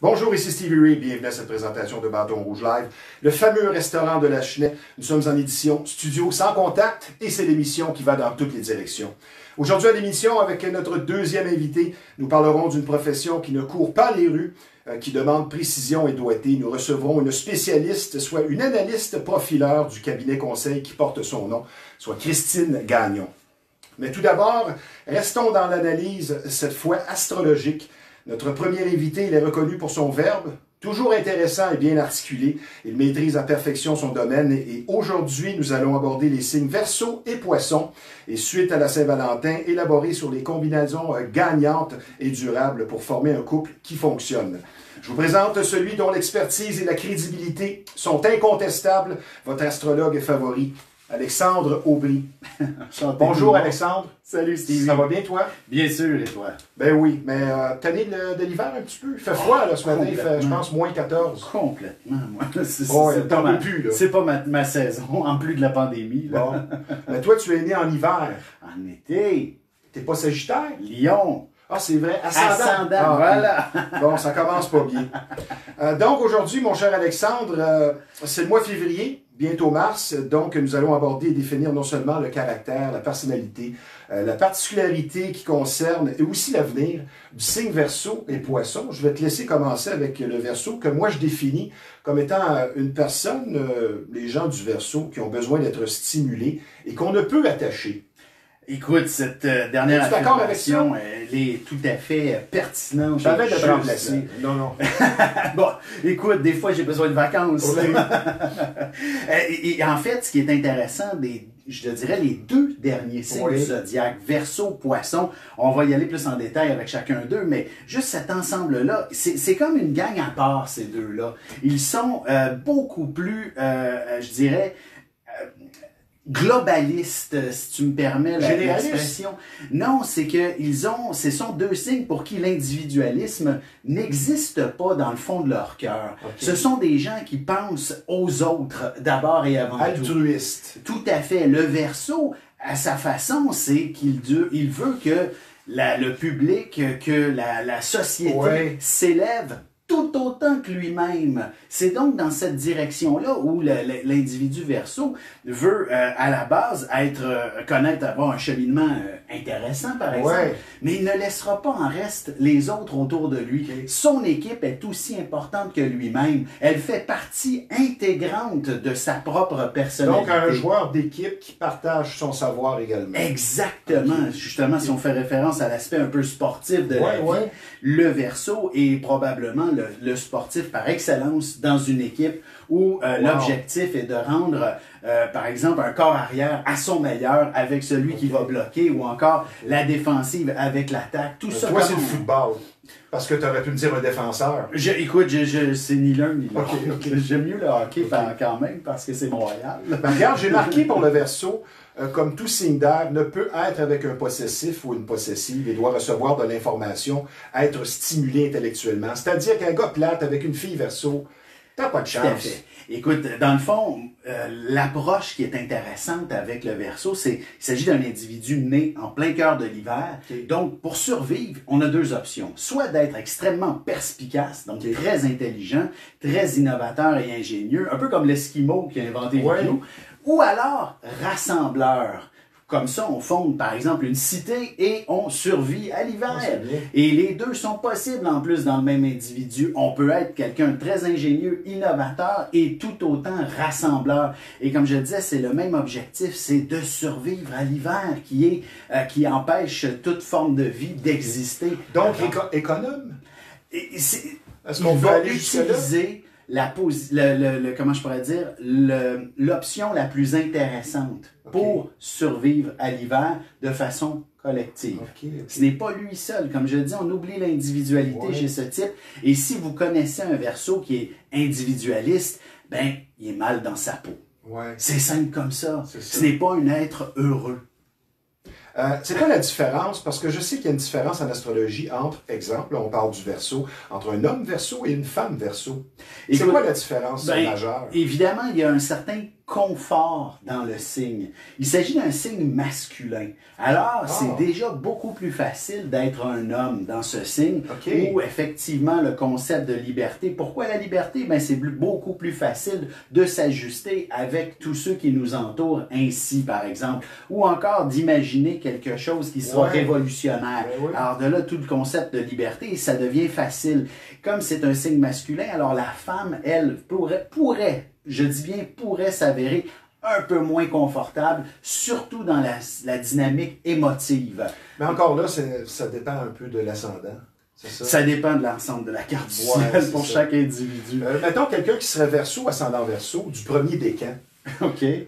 Bonjour, ici Stevie Ray, bienvenue à cette présentation de Bâton Rouge Live, le fameux restaurant de la Chenet. Nous sommes en édition studio sans contact et c'est l'émission qui va dans toutes les directions. Aujourd'hui à l'émission, avec notre deuxième invité, nous parlerons d'une profession qui ne court pas les rues, qui demande précision et doigté. Nous recevrons une spécialiste, soit une analyste profileur du cabinet conseil qui porte son nom, soit Christine Gagnon. Mais tout d'abord, restons dans l'analyse, cette fois astrologique. Notre premier invité, il est reconnu pour son verbe, toujours intéressant et bien articulé. Il maîtrise à perfection son domaine et aujourd'hui, nous allons aborder les signes Verseau et Poisson et suite à la Saint-Valentin, élaborer sur les combinaisons gagnantes et durables pour former un couple qui fonctionne. Je vous présente celui dont l'expertise et la crédibilité sont incontestables, votre astrologue favori, Alexandre Aubry. Bonjour Alexandre. Salut Stevie. Ça va bien toi? Bien sûr, et toi? Ben oui, mais tanné de l'hiver un petit peu. Il fait froid là ce matin, il fait je pense moins 14. Complètement, moi. C'est pas ma saison, en plus de la pandémie. Là. Bon. Mais toi tu es né en hiver. En été. T'es pas Sagittaire? Lion. Ah, c'est vrai. Ascendant. Ah, voilà. Bon, ça commence pas bien. Donc, aujourd'hui, mon cher Alexandre, c'est le mois février, bientôt mars. Donc, nous allons aborder et définir non seulement le caractère, la personnalité, la particularité qui concerne et aussi l'avenir du signe Verseau et Poisson. Je vais te laisser commencer avec le Verseau que moi je définis comme étant une personne, les gens du Verseau, qui ont besoin d'être stimulés et qu'on ne peut attacher. Écoute, cette dernière affirmation, elle est tout à fait pertinente. J'avais de te remplacer. Non, non. Bon, écoute, des fois, j'ai besoin de vacances. Oui. et en fait, ce qui est intéressant, je te dirais, les deux derniers signes du zodiaque, Verseau, Poisson, on va y aller plus en détail avec chacun d'eux, mais juste cet ensemble-là, c'est comme une gang à part, ces deux-là. Ils sont beaucoup plus, je dirais, globaliste, si tu me permets l'expression. Non, c'est que ce sont deux signes pour qui l'individualisme n'existe pas dans le fond de leur cœur. Okay. Ce sont des gens qui pensent aux autres d'abord et avant tout. Altruiste. Tout à fait. Le Verseau, à sa façon, c'est qu'il veut que le public, que la société s'élève tout autant que lui-même. C'est donc dans cette direction-là où l'individu Verseau veut, à la base, avoir un cheminement intéressant, par exemple, mais il ne laissera pas en reste les autres autour de lui. Okay. Son équipe est aussi importante que lui-même. Elle fait partie intégrante de sa propre personnalité. Donc, un joueur d'équipe qui partage son savoir également. Exactement. Okay. Justement, si on fait référence à l'aspect un peu sportif de la vie, le Verseau est probablement le sportif par excellence dans une équipe où l'objectif est de rendre, par exemple, un corps arrière à son meilleur avec celui qui va bloquer ou encore la défensive avec l'attaque. Tout ça. Toi, c'est le football. Parce que tu aurais pu me dire un défenseur. Écoute, c'est ni l'un ni l'autre. Okay. J'aime mieux le hockey quand même parce que c'est Montréal. Ben, regarde, j'ai marqué pour le Verseau, comme tout signe d'air, ne peut être avec un possessif ou une possessive et doit recevoir de l'information, être stimulé intellectuellement. C'est-à-dire qu'un gars plate avec une fille Verseau, t'as pas de chance. Tout à fait. Écoute, dans le fond, l'approche qui est intéressante avec le Verseau, il s'agit d'un individu né en plein cœur de l'hiver. Okay. Donc, pour survivre, on a deux options. Soit d'être extrêmement perspicace, donc très intelligent, très innovateur et ingénieux, un peu comme l'Esquimau qui a inventé l'igloo, ou alors rassembleur. Comme ça, on fonde, par exemple, une cité et on survit à l'hiver. Et les deux sont possibles, en plus, dans le même individu. On peut être quelqu'un de très ingénieux, innovateur et tout autant rassembleur. Et comme je disais, c'est le même objectif, c'est de survivre à l'hiver qui empêche toute forme de vie d'exister. Donc, économe? Est-ce qu'on va utiliser comment je pourrais dire, l'option la plus intéressante pour survivre à l'hiver de façon collective. Ce n'est pas lui seul. Comme je le dis, on oublie l'individualité chez ce type. Et si vous connaissez un Verseau qui est individualiste, ben, il est mal dans sa peau. C'est simple comme ça. Ce n'est pas un être heureux. C'est quoi la différence? Parce que je sais qu'il y a une différence en astrologie entre, exemple, on parle du Verseau, entre un homme Verseau et une femme Verseau. C'est quoi la différence majeure? Évidemment, il y a un certain confort dans le signe. Il s'agit d'un signe masculin. Alors, c'est déjà beaucoup plus facile d'être un homme dans ce signe où, effectivement, le concept de liberté. Pourquoi la liberté? Ben, c'est beaucoup plus facile de s'ajuster avec tous ceux qui nous entourent ainsi, par exemple. Ou encore d'imaginer quelque chose qui sera révolutionnaire. Alors, de là, tout le concept de liberté, ça devient facile. Comme c'est un signe masculin, alors la femme, elle, pourrait, je dis bien pourrait s'avérer un peu moins confortable, surtout dans la dynamique émotive. Mais encore là, ça dépend un peu de l'ascendant. Ça dépend de l'ensemble de la carte du ciel pour chaque individu. Mettons quelqu'un qui serait Verseau, ascendant Verseau, du premier décan.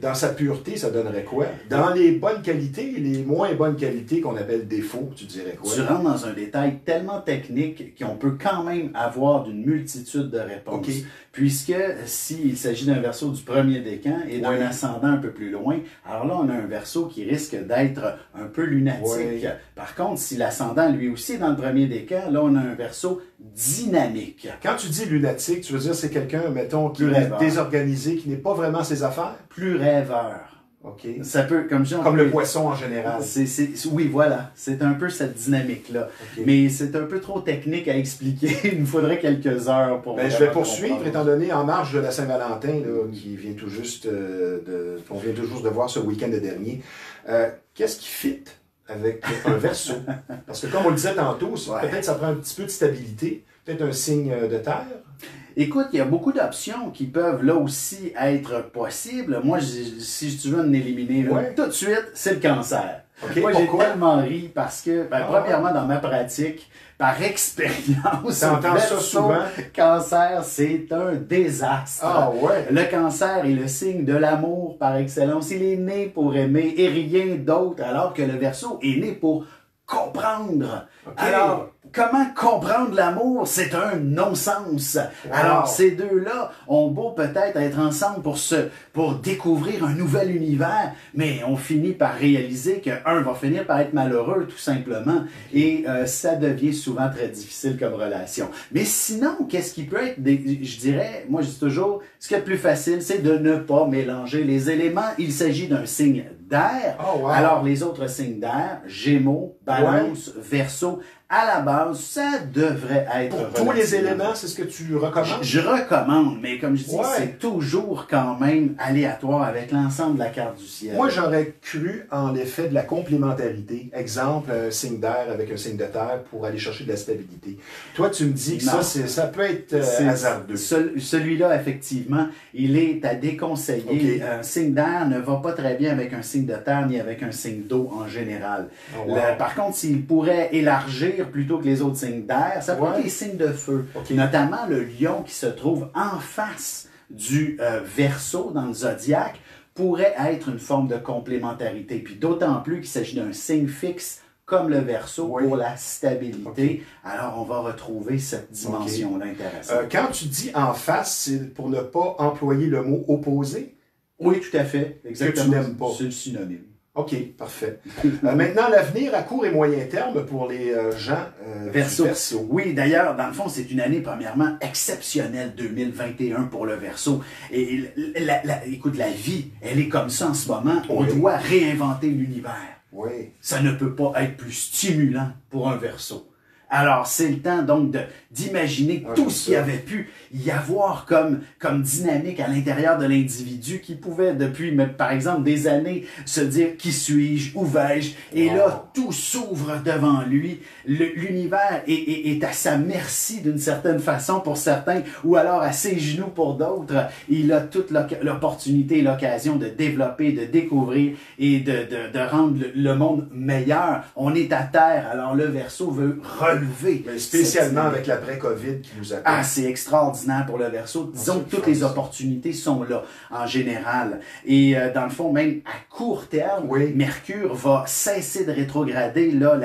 Dans sa pureté, ça donnerait quoi? Dans les bonnes qualités et les moins bonnes qualités qu'on appelle défauts, tu dirais quoi? Tu rentres dans un détail tellement technique qu'on peut quand même avoir d'une multitude de réponses. Puisque s'il s'agit d'un Verseau du premier décan et d'un ascendant un peu plus loin, alors là, on a un Verseau qui risque d'être un peu lunatique. Par contre, si l'ascendant, lui aussi, est dans le premier décan, là, on a un Verseau dynamique. Quand tu dis lunatique, tu veux dire c'est quelqu'un, mettons, qui est désorganisé, qui n'est pas vraiment ses affaires? Plus rêveur. Ça peut, comme le poisson en général. Oui, voilà. C'est un peu cette dynamique-là. Mais c'est un peu trop technique à expliquer. Il nous faudrait quelques heures pour... je vais poursuivre, étant donné, en marge de la Saint-Valentin, qui vient tout juste qu'on vient tout juste de voir ce week-end dernier. Qu'est-ce qui fit avec un Verseau? Parce que comme on le disait tantôt, peut-être ça prend un petit peu de stabilité. Peut-être un signe de terre. Écoute, il y a beaucoup d'options qui peuvent là aussi être possibles. Moi, si tu veux en éliminer tout de suite, c'est le cancer. Moi, j'ai tellement ri parce que, premièrement, dans ma pratique, par expérience, t'entends ça souvent? Cancer, c'est un désastre. Le cancer est le signe de l'amour par excellence. Il est né pour aimer et rien d'autre, alors que le Verseau est né pour comprendre. Alors, comment comprendre l'amour? C'est un non-sens. Alors, ces deux-là ont beau peut-être être ensemble pour découvrir un nouvel univers, mais on finit par réaliser qu'un va finir par être malheureux, tout simplement, et ça devient souvent très difficile comme relation. Mais sinon, qu'est-ce qui peut être, je dirais, moi je dis toujours, ce qui est le plus facile, c'est de ne pas mélanger les éléments. Il s'agit d'un signe d'air. Alors, les autres signes d'air, Gémeaux, Balance, Verseau, à la base, ça devrait être... Pour tous les éléments, c'est ce que tu recommandes? Je recommande, mais comme je dis, c'est toujours quand même aléatoire avec l'ensemble de la carte du ciel. Moi, j'aurais cru en l'effet de la complémentarité. Exemple, un signe d'air avec un signe de terre pour aller chercher de la stabilité. Toi, tu me dis que ça peut être hasardeux. Celui-là, effectivement, il est à déconseiller. Un signe d'air ne va pas très bien avec un signe de terre ni avec un signe d'eau en général. Par contre, s'il pourrait élargir plutôt que les autres signes d'air, ça pourrait être les signes de feu. Notamment le lion qui se trouve en face du Verseau dans le zodiaque pourrait être une forme de complémentarité. Puis d'autant plus qu'il s'agit d'un signe fixe comme le Verseau pour la stabilité. Alors on va retrouver cette dimension-là intéressante. Quand tu dis en face, c'est pour ne pas employer le mot opposé? Oui, tout à fait. Exactement. Que tu n'aimes pas. C'est le synonyme. OK, parfait. Maintenant, l'avenir à court et moyen terme pour les gens Verseau. Verseau. Oui, d'ailleurs, dans le fond, c'est une année, premièrement, exceptionnelle, 2021 pour le Verseau. Et écoute, la vie, elle est comme ça en ce moment. On doit réinventer l'univers. Ça ne peut pas être plus stimulant pour un Verseau. Alors, c'est le temps donc d'imaginer tout ce qu'il y avait pu y avoir comme dynamique à l'intérieur de l'individu qui pouvait, depuis, par exemple, des années, se dire « Qui suis-je? Où vais-je? » Et là, tout s'ouvre devant lui. L'univers est à sa merci d'une certaine façon pour certains, ou alors à ses genoux pour d'autres. Il a toute l'opportunité et l'occasion de développer, de découvrir et de rendre le monde meilleur. On est à terre, alors le Verseau veut relever. Mais spécialement avec l'après-COVID qui nous attend. Ah, c'est extraordinaire pour le Verseau. Disons que toutes les opportunités sont là, en général. Et dans le fond, même à court terme, Mercure va cesser de rétrograder, là,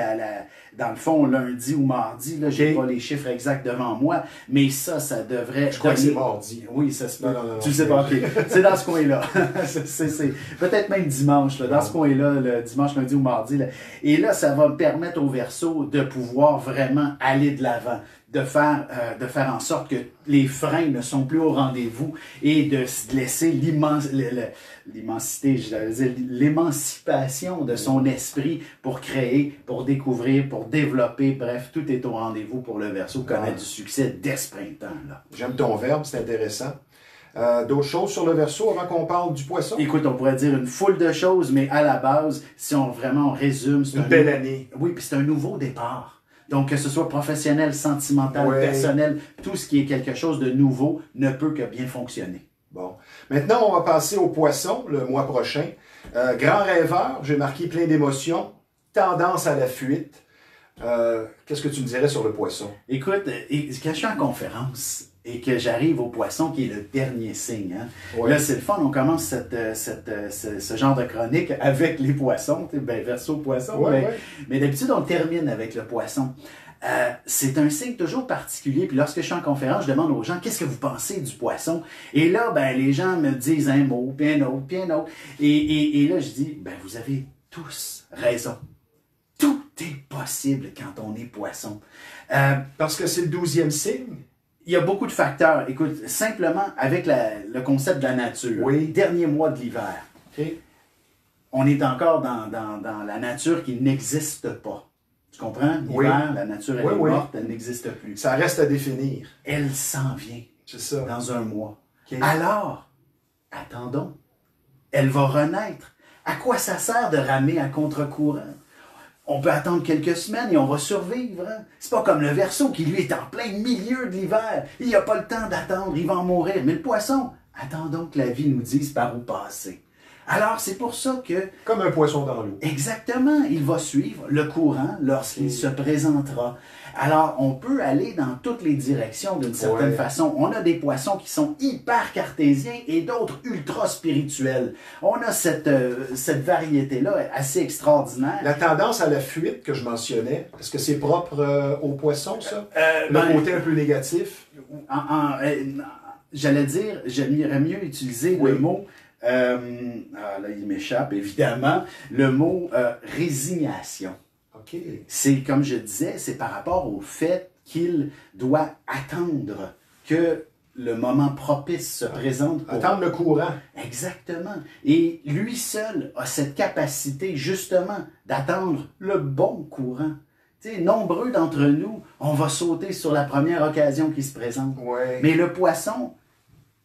dans le fond, lundi ou mardi, là, j'ai pas les chiffres exacts devant moi, mais ça devrait... Je crois que c'est mardi. Oui, ça se peut. Tu sais pas, OK. C'est dans ce coin-là. c'est peut-être même dimanche, là, dans ce coin-là, le dimanche, lundi ou mardi. Là. Et là, ça va me permettre au Verseau de pouvoir vraiment aller de l'avant. de faire en sorte que les freins ne sont plus au rendez-vous et de laisser l'immensité, j'allais dire l'émancipation de son esprit pour créer, pour découvrir, pour développer. Bref, tout est au rendez-vous pour le Verseau connaître du succès dès ce printemps-là. J'aime ton verbe, c'est intéressant. D'autres choses sur le Verseau avant qu'on parle du Poisson? Écoute, on pourrait dire une foule de choses, mais à la base, si on vraiment résume, c'est une belle année. Oui, puis c'est un nouveau départ. Donc, que ce soit professionnel, sentimental, personnel, tout ce qui est quelque chose de nouveau ne peut que bien fonctionner. Bon. Maintenant, on va passer au Poisson le mois prochain. Grand rêveur, j'ai marqué plein d'émotions, tendance à la fuite. Qu'est-ce que tu me dirais sur le Poisson? Écoute, quand je suis en conférence et que j'arrive au Poisson, qui est le dernier signe, hein, là, c'est le fun, on commence ce genre de chronique avec les poissons, ben, Verseau, Poisson, mais d'habitude, on termine avec le Poisson. C'est un signe toujours particulier, puis lorsque je suis en conférence, je demande aux gens, qu'est-ce que vous pensez du Poisson? Et là, ben, les gens me disent un mot, puis un autre, puis un autre. Et là, je dis, ben, vous avez tous raison. Tout est possible quand on est Poisson. Parce que c'est le 12e signe? Il y a beaucoup de facteurs. Écoute, simplement avec le concept de la nature, dernier mois de l'hiver, on est encore dans la nature qui n'existe pas. Tu comprends? L'hiver, la nature, elle est morte, elle n'existe plus. Ça reste à définir. Elle s'en vient dans un mois. Alors, attendons. Elle va renaître. À quoi ça sert de ramer à contre-courant? On peut attendre quelques semaines et on va survivre. Hein? C'est pas comme le Verseau qui, lui, est en plein milieu de l'hiver. Il n'a pas le temps d'attendre, il va en mourir. Mais le Poisson, attendons que la vie nous dise par où passer. Alors, c'est pour ça que... Comme un poisson dans l'eau. Exactement. Il va suivre le courant lorsqu'il se présentera. Alors, on peut aller dans toutes les directions d'une certaine façon. On a des poissons qui sont hyper cartésiens et d'autres ultra spirituels. On a cette variété-là assez extraordinaire. La tendance à la fuite que je mentionnais, est-ce que c'est propre aux poissons, ça? Le côté un peu négatif? J'allais dire, j'aimerais mieux utiliser le mot... là, il m'échappe, évidemment. Le mot résignation. C'est, comme je disais, c'est par rapport au fait qu'il doit attendre que le moment propice se présente. Attendre le courant. Exactement. Et lui seul a cette capacité, justement, d'attendre le bon courant. Tu sais, nombreux d'entre nous, on va sauter sur la première occasion qui se présente. Mais le Poisson...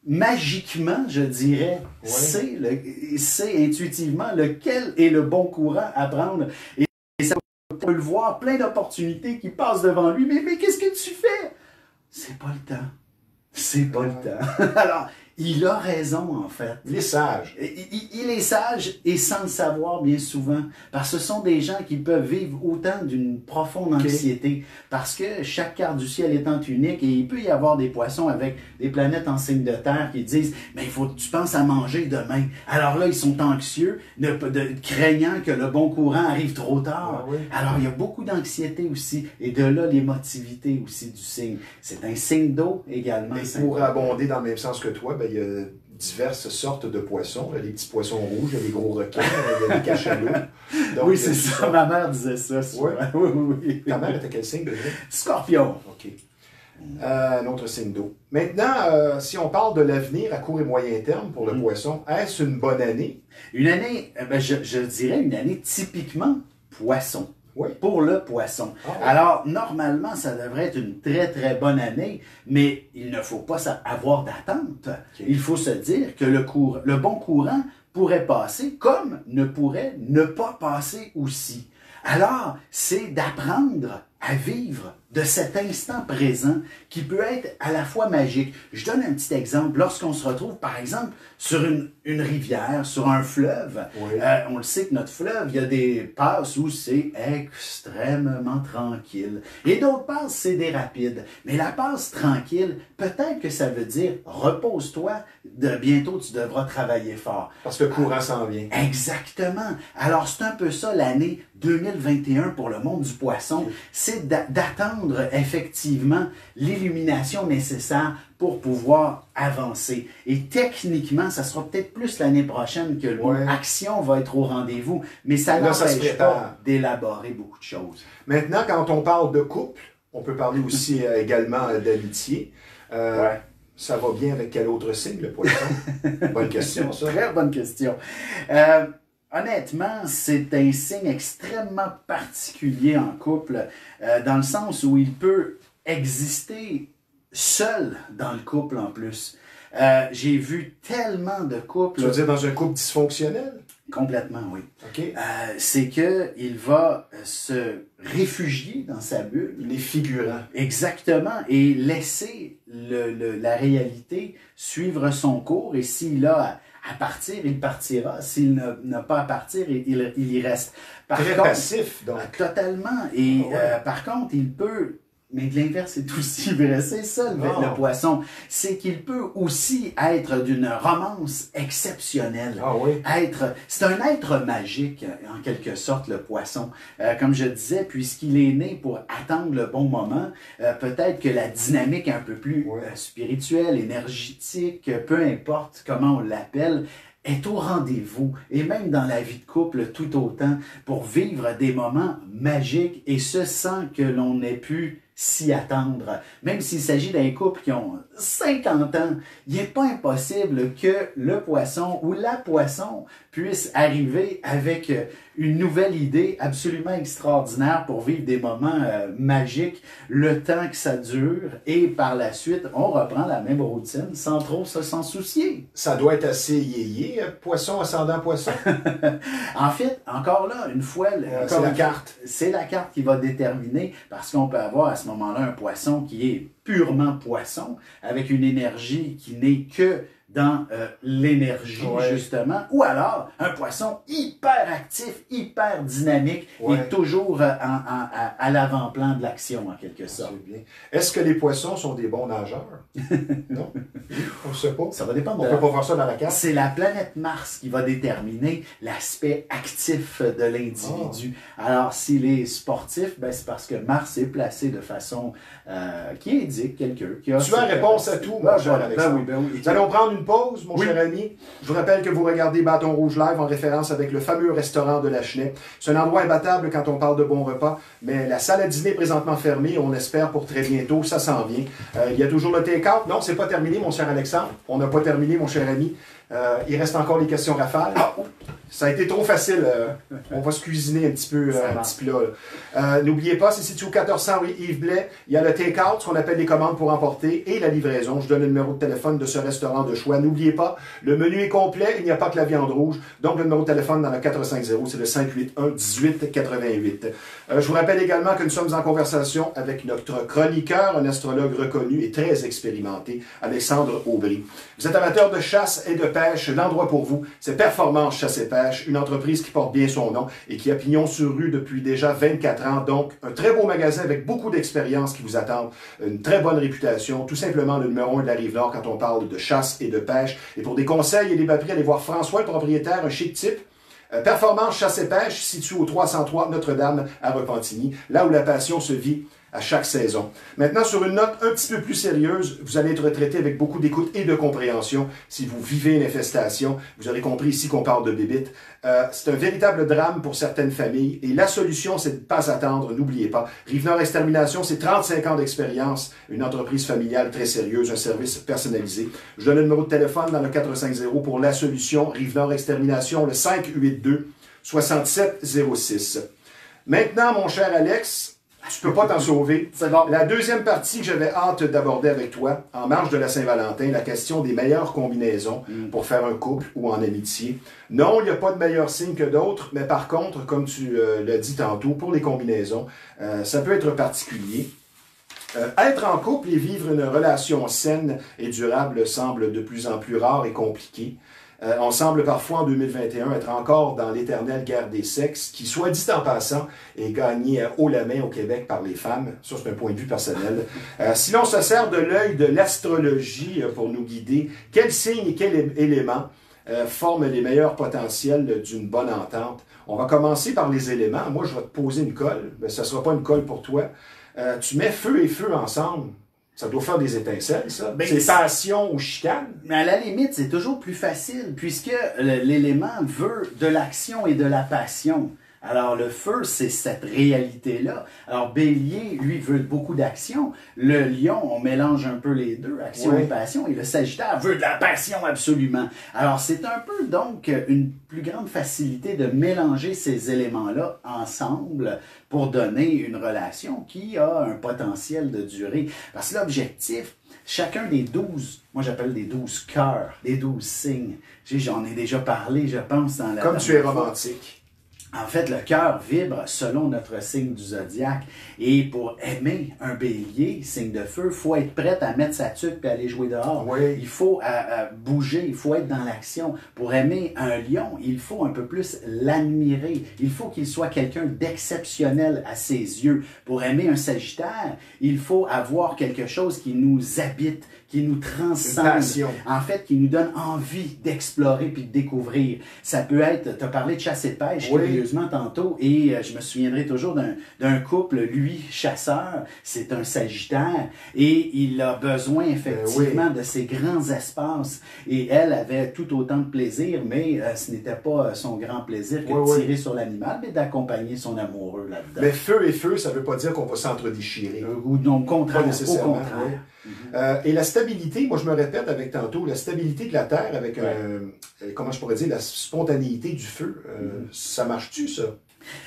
magiquement, je dirais, c'est intuitivement lequel est le bon courant à prendre. Et ça peut le voir, plein d'opportunités qui passent devant lui. Mais qu'est-ce que tu fais? C'est pas le temps. C'est pas le temps. Alors, il a raison, en fait. Il est sage. Il est sage et sans le savoir bien souvent. Parce que ce sont des gens qui peuvent vivre autant d'une profonde anxiété. Parce que chaque quart du ciel étant unique, et il peut y avoir des poissons avec des planètes en signe de terre qui disent « Mais il faut que tu penses à manger demain. » Alors là, ils sont anxieux, craignant que le bon courant arrive trop tard. Alors, il y a beaucoup d'anxiété aussi. Et de là, l'émotivité aussi du signe. C'est un signe d'eau également. Et pour abonder dans le même sens que toi, il y a diverses sortes de poissons. Il y a les petits poissons rouges, il y a les gros requins, il y a les cachalots. Oui, c'est ça. Ma mère disait ça souvent. Oui. Ta mère était quel signe déjà? Scorpion. OK. Un autre signe d'eau. Maintenant, si on parle de l'avenir à court et moyen terme pour le poisson, est-ce une bonne année? Une année, je dirais une année typiquement poisson. Pour le Poisson. Alors, normalement, ça devrait être une très, très bonne année, mais il ne faut pas avoir d'attente. Il faut se dire que le bon courant pourrait passer comme ne pourrait ne pas passer aussi. Alors, c'est d'apprendre à vivre de cet instant présent qui peut être à la fois magique. Je donne un petit exemple. Lorsqu'on se retrouve, par exemple, sur une rivière, sur un fleuve, on le sait que notre fleuve, il y a des passes où c'est extrêmement tranquille. Et d'autres passes, c'est des rapides. Mais la passe tranquille, peut-être que ça veut dire repose-toi, bientôt tu devras travailler fort. Parce que le courant s'en vient. Exactement. Alors, c'est un peu ça l'année 2021 pour le monde du poisson. C'est d'attendre effectivement l'illumination nécessaire pour pouvoir avancer. Et techniquement, ça sera peut-être plus l'année prochaine que l'action va être au rendez-vous, mais ça n'empêche pas d'élaborer beaucoup de choses. Maintenant, quand on parle de couple, On peut parler aussi également d'amitié. Ouais. Ça va bien avec quel autre signe, le poisson? Bonne question, ça. Très bonne question. Honnêtement, c'est un signe extrêmement particulier en couple, dans le sens où il peut exister seul dans le couple en plus. J'ai vu tellement de couples... Tu veux dire dans un couple dysfonctionnel? Complètement, oui. OK. C'est qu'il va se réfugier dans sa bulle. Les figurants. Exactement. Et laisser la réalité suivre son cours. Et s'il a à partir, il partira. S'il n'a pas à partir, il y reste. Très passif, donc. Totalement. Et par contre, il peut... Mais de l'inverse, c'est aussi vrai. C'est ça, le poisson. C'est qu'il peut aussi être d'une romance exceptionnelle. Ah oui. C'est un être magique, en quelque sorte, le poisson. Comme je disais, puisqu'il est né pour attendre le bon moment, peut-être que la dynamique un peu plus spirituelle, énergétique, peu importe comment on l'appelle, est au rendez-vous, et même dans la vie de couple tout autant, pour vivre des moments magiques, et ce sans que l'on ait pu s'y attendre. Même s'il s'agit d'un couple qui ont 50 ans, il n'est pas impossible que le poisson ou la poisson puisse arriver avec une nouvelle idée absolument extraordinaire pour vivre des moments magiques le temps que ça dure, et par la suite, on reprend la même routine sans trop s'en soucier. Ça doit être assez yéyé, poisson ascendant poisson. En fait, encore là, une fois... c'est la carte. C'est la carte qui va déterminer, parce qu'on peut avoir à ce moment-là un poisson qui est purement poisson, avec une énergie qui n'est que dans l'énergie, justement, ou alors un poisson hyper actif, hyper dynamique, et toujours à l'avant-plan de l'action, en quelque sorte. C'est bien. Est-ce que les poissons sont des bons nageurs? Non? On ne sait pas. Ça va dépendre. On ne peut pas voir ça dans la carte. C'est la planète Mars qui va déterminer l'aspect actif de l'individu. Alors, s'il est sportif, ben, c'est parce que Mars est placé de façon qui indique quelqu'un qui a... Tu as réponse à tout, mon cher Alexandre. Ben oui. Nous allons prendre une pause, mon cher ami. Je vous rappelle que vous regardez Bâton Rouge Live en référence avec le fameux restaurant de la Chenet. C'est un endroit imbattable quand on parle de bons repas, mais la salle à dîner est présentement fermée. On espère pour très bientôt, ça s'en vient. Il y a toujours le take-out. Non, c'est pas terminé, mon cher Alexandre. On n'a pas terminé, mon cher ami. Il reste encore les questions rafales. Ça a été trop facile. On va se cuisiner un petit peu un petit plat. N'oubliez pas, c'est situé au 1400 rue Yves Blais. Il y a le take-out, ce qu'on appelle les commandes pour emporter, et la livraison. Je donne le numéro de téléphone de ce restaurant de choix. N'oubliez pas, le menu est complet, il n'y a pas que la viande rouge. Donc, le numéro de téléphone dans le 450, c'est le 581-1888. Je vous rappelle également que nous sommes en conversation avec notre chroniqueur, un astrologue reconnu et très expérimenté, Alexandre Aubry. Vous êtes amateur de chasse et de pêche, l'endroit pour vous, c'est Performance Chasse et Pêche, une entreprise qui porte bien son nom et qui a pignon sur rue depuis déjà 24 ans. Donc, un très beau magasin avec beaucoup d'expérience qui vous attend, une très bonne réputation, tout simplement le numéro 1 de la Rive-Nord quand on parle de chasse et de pêche. Et pour des conseils et des papiers, allez voir François, le propriétaire, un chic type. Performance Chasse et Pêche, situé au 303 Notre-Dame à Repentigny, là où la passion se vit à chaque saison. Maintenant, sur une note un petit peu plus sérieuse, vous allez être traité avec beaucoup d'écoute et de compréhension. Si vous vivez une infestation, vous aurez compris ici qu'on parle de bébites. C'est un véritable drame pour certaines familles et la solution, c'est de ne pas attendre, n'oubliez pas. Rive-Nord Extermination, c'est 35 ans d'expérience, une entreprise familiale très sérieuse, un service personnalisé. Je donne le numéro de téléphone dans le 450 pour la solution. Rive-Nord Extermination, le 582-6706. Maintenant, mon cher Alex, tu peux pas t'en sauver. C'est bon. La deuxième partie que j'avais hâte d'aborder avec toi, en marge de la Saint-Valentin, la question des meilleures combinaisons pour faire un couple ou en amitié. Non, il n'y a pas de meilleur signe que d'autres, mais par contre, comme tu l'as dit tantôt, pour les combinaisons, ça peut être particulier. Être en couple et vivre une relation saine et durable semble de plus en plus rare et compliqué. On semble parfois en 2021 être encore dans l'éternelle guerre des sexes, qui, soit dit en passant, est gagnée haut la main au Québec par les femmes. Ça, c'est un point de vue personnel. Si l'on se sert de l'œil de l'astrologie pour nous guider, quels signes et quels éléments forment les meilleurs potentiels d'une bonne entente? On va commencer par les éléments. Moi, je vais te poser une colle. Mais ce ne sera pas une colle pour toi. Tu mets feu et feu ensemble. Ça doit faire des étincelles, ça. Ben, c'est passion ou chicane. Mais à la limite, c'est toujours plus facile, puisque l'élément veut de l'action et de la passion. Alors, le feu, c'est cette réalité-là. Alors, Bélier, lui, veut beaucoup d'action. Le Lion, on mélange un peu les deux, action et passion. Et le Sagittaire veut de la passion, absolument. Alors, c'est un peu, donc, une plus grande facilité de mélanger ces éléments-là ensemble pour donner une relation qui a un potentiel de durée. Parce que l'objectif, chacun des 12, moi j'appelle des 12 cœurs, des 12 signes. J'en ai déjà parlé, je pense, dans la... Comme tu es romantique. En fait, le cœur vibre selon notre signe du zodiaque. Et pour aimer un bélier, signe de feu, il faut être prêt à mettre sa tuque et aller jouer dehors. Oui. Il faut bouger, il faut être dans l'action. Pour aimer un lion, il faut un peu plus l'admirer. Il faut qu'il soit quelqu'un d'exceptionnel à ses yeux. Pour aimer un sagittaire, il faut avoir quelque chose qui nous habite, qui nous transcende, en fait, qui nous donne envie d'explorer puis de découvrir. Ça peut être, tu as parlé de chasse et de pêche, curieusement, tantôt, et je me souviendrai toujours d'un couple, lui, chasseur, c'est un sagittaire, et il a besoin, effectivement, de ces grands espaces, et elle avait tout autant de plaisir, mais ce n'était pas son grand plaisir que de tirer sur l'animal, mais d'accompagner son amoureux là-dedans. Mais feu et feu, ça ne veut pas dire qu'on va s'entre-déchirer. Ou non, au contraire, au contraire. Et la stabilité, moi je me répète avec tantôt, la stabilité de la Terre avec, comment je pourrais dire, la spontanéité du feu, ça marche-tu ça?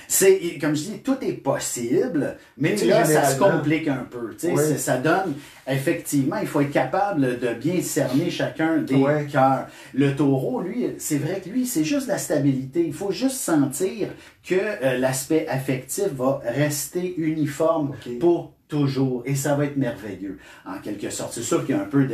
C'est, comme je dis, tout est possible, mais là, ça se complique un peu. Ça donne, effectivement, il faut être capable de bien cerner chacun des cœurs. Le taureau, lui, c'est vrai que lui, c'est juste la stabilité. Il faut juste sentir que l'aspect affectif va rester uniforme pour toujours. Et ça va être merveilleux, en quelque sorte. C'est sûr qu'il y a un peu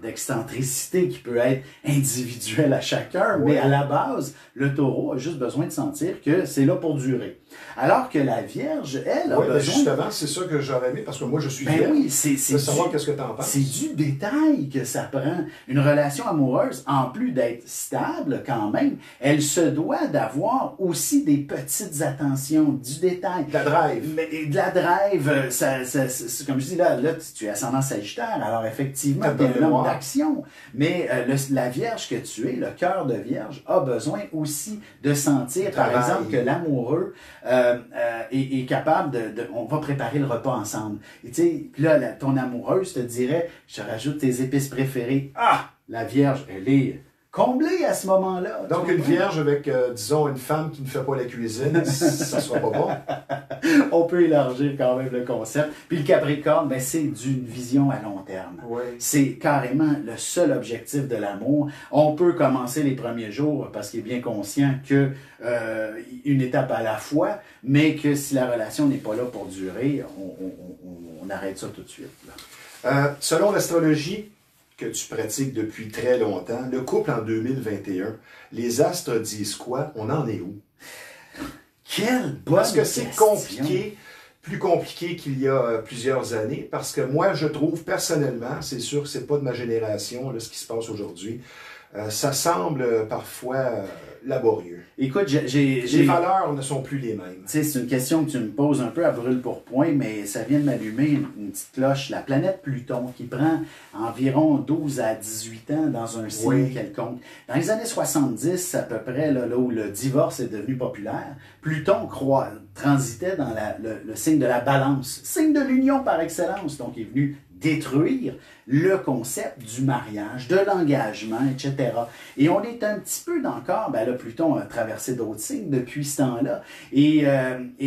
d'excentricité qui peut être individuelle à chacun, mais à la base, le taureau a juste besoin de sentir que c'est là pour durer. Alors que la Vierge, elle, a besoin... justement, c'est ça que j'aurais aimé, parce que moi, je suis vierge. Oui, c'est savoir qu'est-ce que tu en penses. C'est du détail que ça prend. Une relation amoureuse, en plus d'être stable quand même, elle se doit d'avoir aussi des petites attentions, du détail. De la drive. Mais, de la drive, comme je dis là, tu es ascendant Sagittaire, alors effectivement, tu es un homme d'action. Mais la Vierge que tu es, le cœur de Vierge, a besoin aussi de sentir, par exemple, que l'amoureux est capable on va préparer le repas ensemble. Et tu sais, là, ton amoureuse te dirait, je te rajoute tes épices préférées. Ah! La Vierge, elle est comblée à ce moment-là. Donc, une vierge avec, disons, une femme qui ne fait pas la cuisine, ça ne sera pas bon. On peut élargir quand même le concept. Puis le Capricorne, ben, c'est d'une vision à long terme. C'est carrément le seul objectif de l'amour. On peut commencer les premiers jours parce qu'il est bien conscient que une étape à la fois, mais que si la relation n'est pas là pour durer, on arrête ça tout de suite. Selon l'astrologie que tu pratiques depuis très longtemps, le couple en 2021, les astres disent quoi? On en est où? Quelle bonne Parce que question. c'est compliqué, plus compliqué qu'il y a plusieurs années, parce que moi, je trouve personnellement, c'est sûr que c'est pas de ma génération, là, ce qui se passe aujourd'hui, ça semble parfois laborieux. Écoute, les valeurs ne sont plus les mêmes. C'est une question que tu me poses un peu à brûle pour point, mais ça vient de m'allumer une petite cloche. La planète Pluton, qui prend environ 12 à 18 ans dans un signe quelconque. Dans les années 70, à peu près, là où le divorce est devenu populaire, Pluton transitait dans le signe de la balance, signe de l'union par excellence. Donc, il est venu détruire le concept du mariage, de l'engagement, etc. Et on est un petit peu encore, ben là, Pluton a traversé d'autres signes depuis ce temps-là, et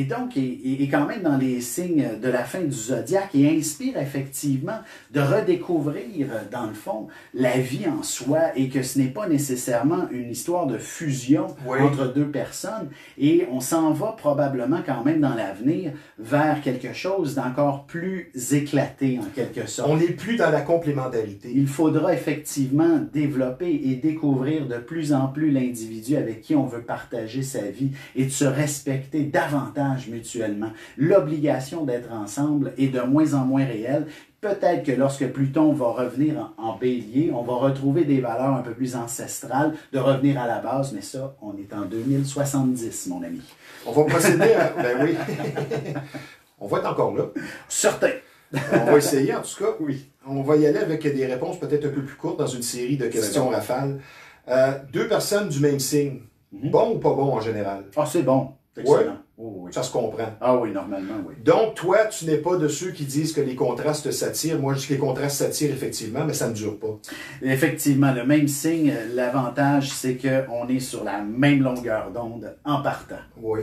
donc, il est quand même dans les signes de la fin du zodiaque et inspire effectivement de redécouvrir, dans le fond, la vie en soi, et que ce n'est pas nécessairement une histoire de fusion entre deux personnes, et on s'en va probablement quand même dans l'avenir vers quelque chose d'encore plus éclaté, en quelque sorte. On n'est plus dans la complémentarité. Il faudra effectivement développer et découvrir de plus en plus l'individu avec qui on veut partager sa vie et de se respecter davantage mutuellement. L'obligation d'être ensemble est de moins en moins réelle. Peut-être que lorsque Pluton va revenir en bélier, on va retrouver des valeurs un peu plus ancestrales, de revenir à la base, mais ça, on est en 2070, mon ami. On va procéder à... Ben oui. On va être encore là. Certain. On va essayer, en tout cas. Oui. On va y aller avec des réponses peut-être un peu plus courtes dans une série de questions rafales. Deux personnes du même signe, bon ou pas bon en général? Ah, c'est bon. C'est Oui, excellent. Oh, oui. ça se comprend. Ah oui, normalement, oui. Donc, toi, tu n'es pas de ceux qui disent que les contrastes s'attirent. Moi, je dis que les contrastes s'attirent effectivement, mais ça ne dure pas. Effectivement, le même signe, l'avantage, c'est qu'on est sur la même longueur d'onde en partant. Oui.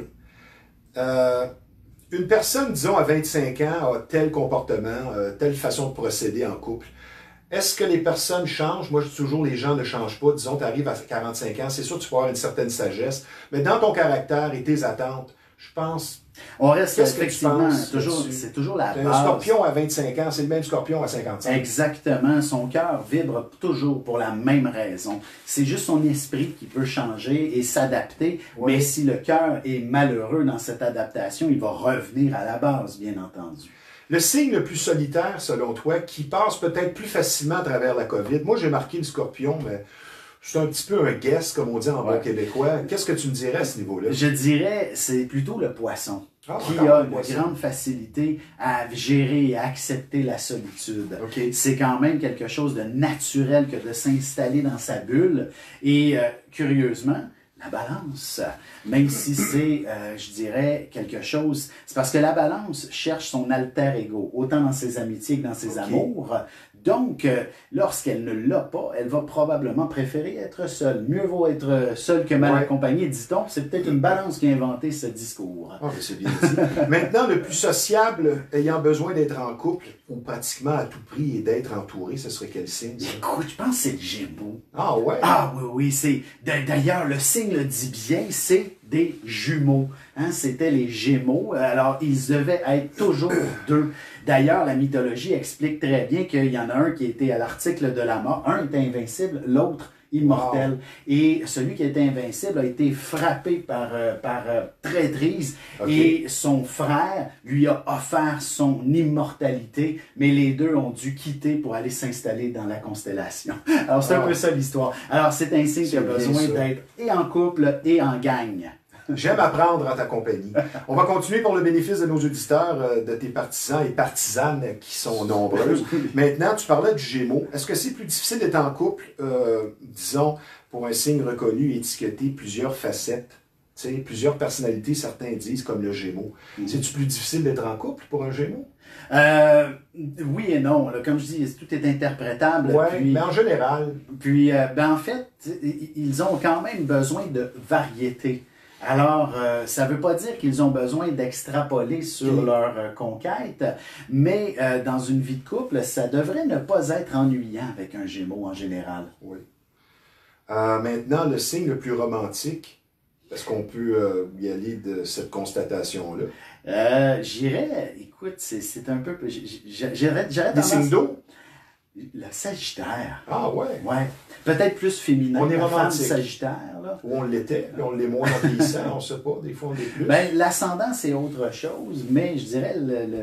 Une personne, disons, à 25 ans, a tel comportement, telle façon de procéder en couple. Est-ce que les personnes changent? Moi, je dis toujours, les gens ne changent pas. Disons, tu arrives à 45 ans, c'est sûr que tu peux avoir une certaine sagesse, mais dans ton caractère et tes attentes, je pense... On reste Qu'est-ce que tu effectivement, penses c'est toujours la Un base. scorpion à 25 ans, c'est le même scorpion à 55. Exactement. Son cœur vibre toujours pour la même raison. C'est juste son esprit qui peut changer et s'adapter. Oui. Mais si le cœur est malheureux dans cette adaptation, il va revenir à la base, bien entendu. Le signe le plus solitaire, selon toi, qui passe peut-être plus facilement à travers la COVID, moi j'ai marqué le scorpion, mais c'est un petit peu un guess, comme on dit en bon québécois. Qu'est-ce que tu me dirais à ce niveau-là? Je dirais, c'est plutôt le poisson. Qui encore a le une poisson. grande facilité à gérer et à accepter la solitude. OK. C'est quand même quelque chose de naturel que de s'installer dans sa bulle. Et curieusement, la balance, même si c'est, je dirais, quelque chose, c'est parce que la balance cherche son alter ego, autant dans ses amitiés que dans ses amours. Donc, lorsqu'elle ne l'a pas, elle va probablement préférer être seule. Mieux vaut être seule que mal accompagnée, dit-on. C'est peut-être une balance qui a inventé ce discours. Ah, mais c'est bien dit. Maintenant, le plus sociable, ayant besoin d'être en couple, ou pratiquement à tout prix, et d'être entouré, ce serait quel signe? Ça? Écoute, je pense que c'est le Gémeaux. Ah ouais? Ah oui, oui, c'est... D'ailleurs, le signe le dit bien, c'est des jumeaux. Hein, c'était les Gémeaux. Alors, ils devaient être toujours deux. D'ailleurs, la mythologie explique très bien qu'il y en a un qui était à l'article de la mort. Un était invincible, l'autre immortel. Wow. Et celui qui était invincible a été frappé par traîtrise. Et son frère lui a offert son immortalité, mais les deux ont dû quitter pour aller s'installer dans la constellation. Alors, c'est un peu ça l'histoire. Alors, c'est un signe qui a besoin d'être et en couple et en gang. J'aime apprendre en ta compagnie. On va continuer pour le bénéfice de nos auditeurs, de tes partisans et partisanes qui sont nombreuses. Maintenant, tu parlais du Gémeaux. Est-ce que c'est plus difficile d'être en couple, disons, pour un signe reconnu et étiqueté, plusieurs facettes, tu sais, plusieurs personnalités, certains disent, comme le Gémeaux. C'est-tu plus difficile d'être en couple pour un Gémeaux? Oui et non. Là, comme je dis, tout est interprétable. Oui, mais en général. Puis, en fait, ils ont quand même besoin de variété. Alors, ça ne veut pas dire qu'ils ont besoin d'extrapoler sur leur conquête, mais dans une vie de couple, ça devrait ne pas être ennuyant avec un Gémeaux en général. Oui. Maintenant, le signe le plus romantique, est-ce qu'on peut y aller de cette constatation-là? J'irais, écoute, c'est un peu... J'irais des signes d'eau? Le Sagittaire. Ah ouais? Ouais. Peut-être plus féminin. On est la romantique. femme Sagittaire, là. Ou on l'était, puis on l'est moins en vieillissant, on ne sait pas, des fois on l'est plus. Ben, l'ascendant, c'est autre chose, mais je dirais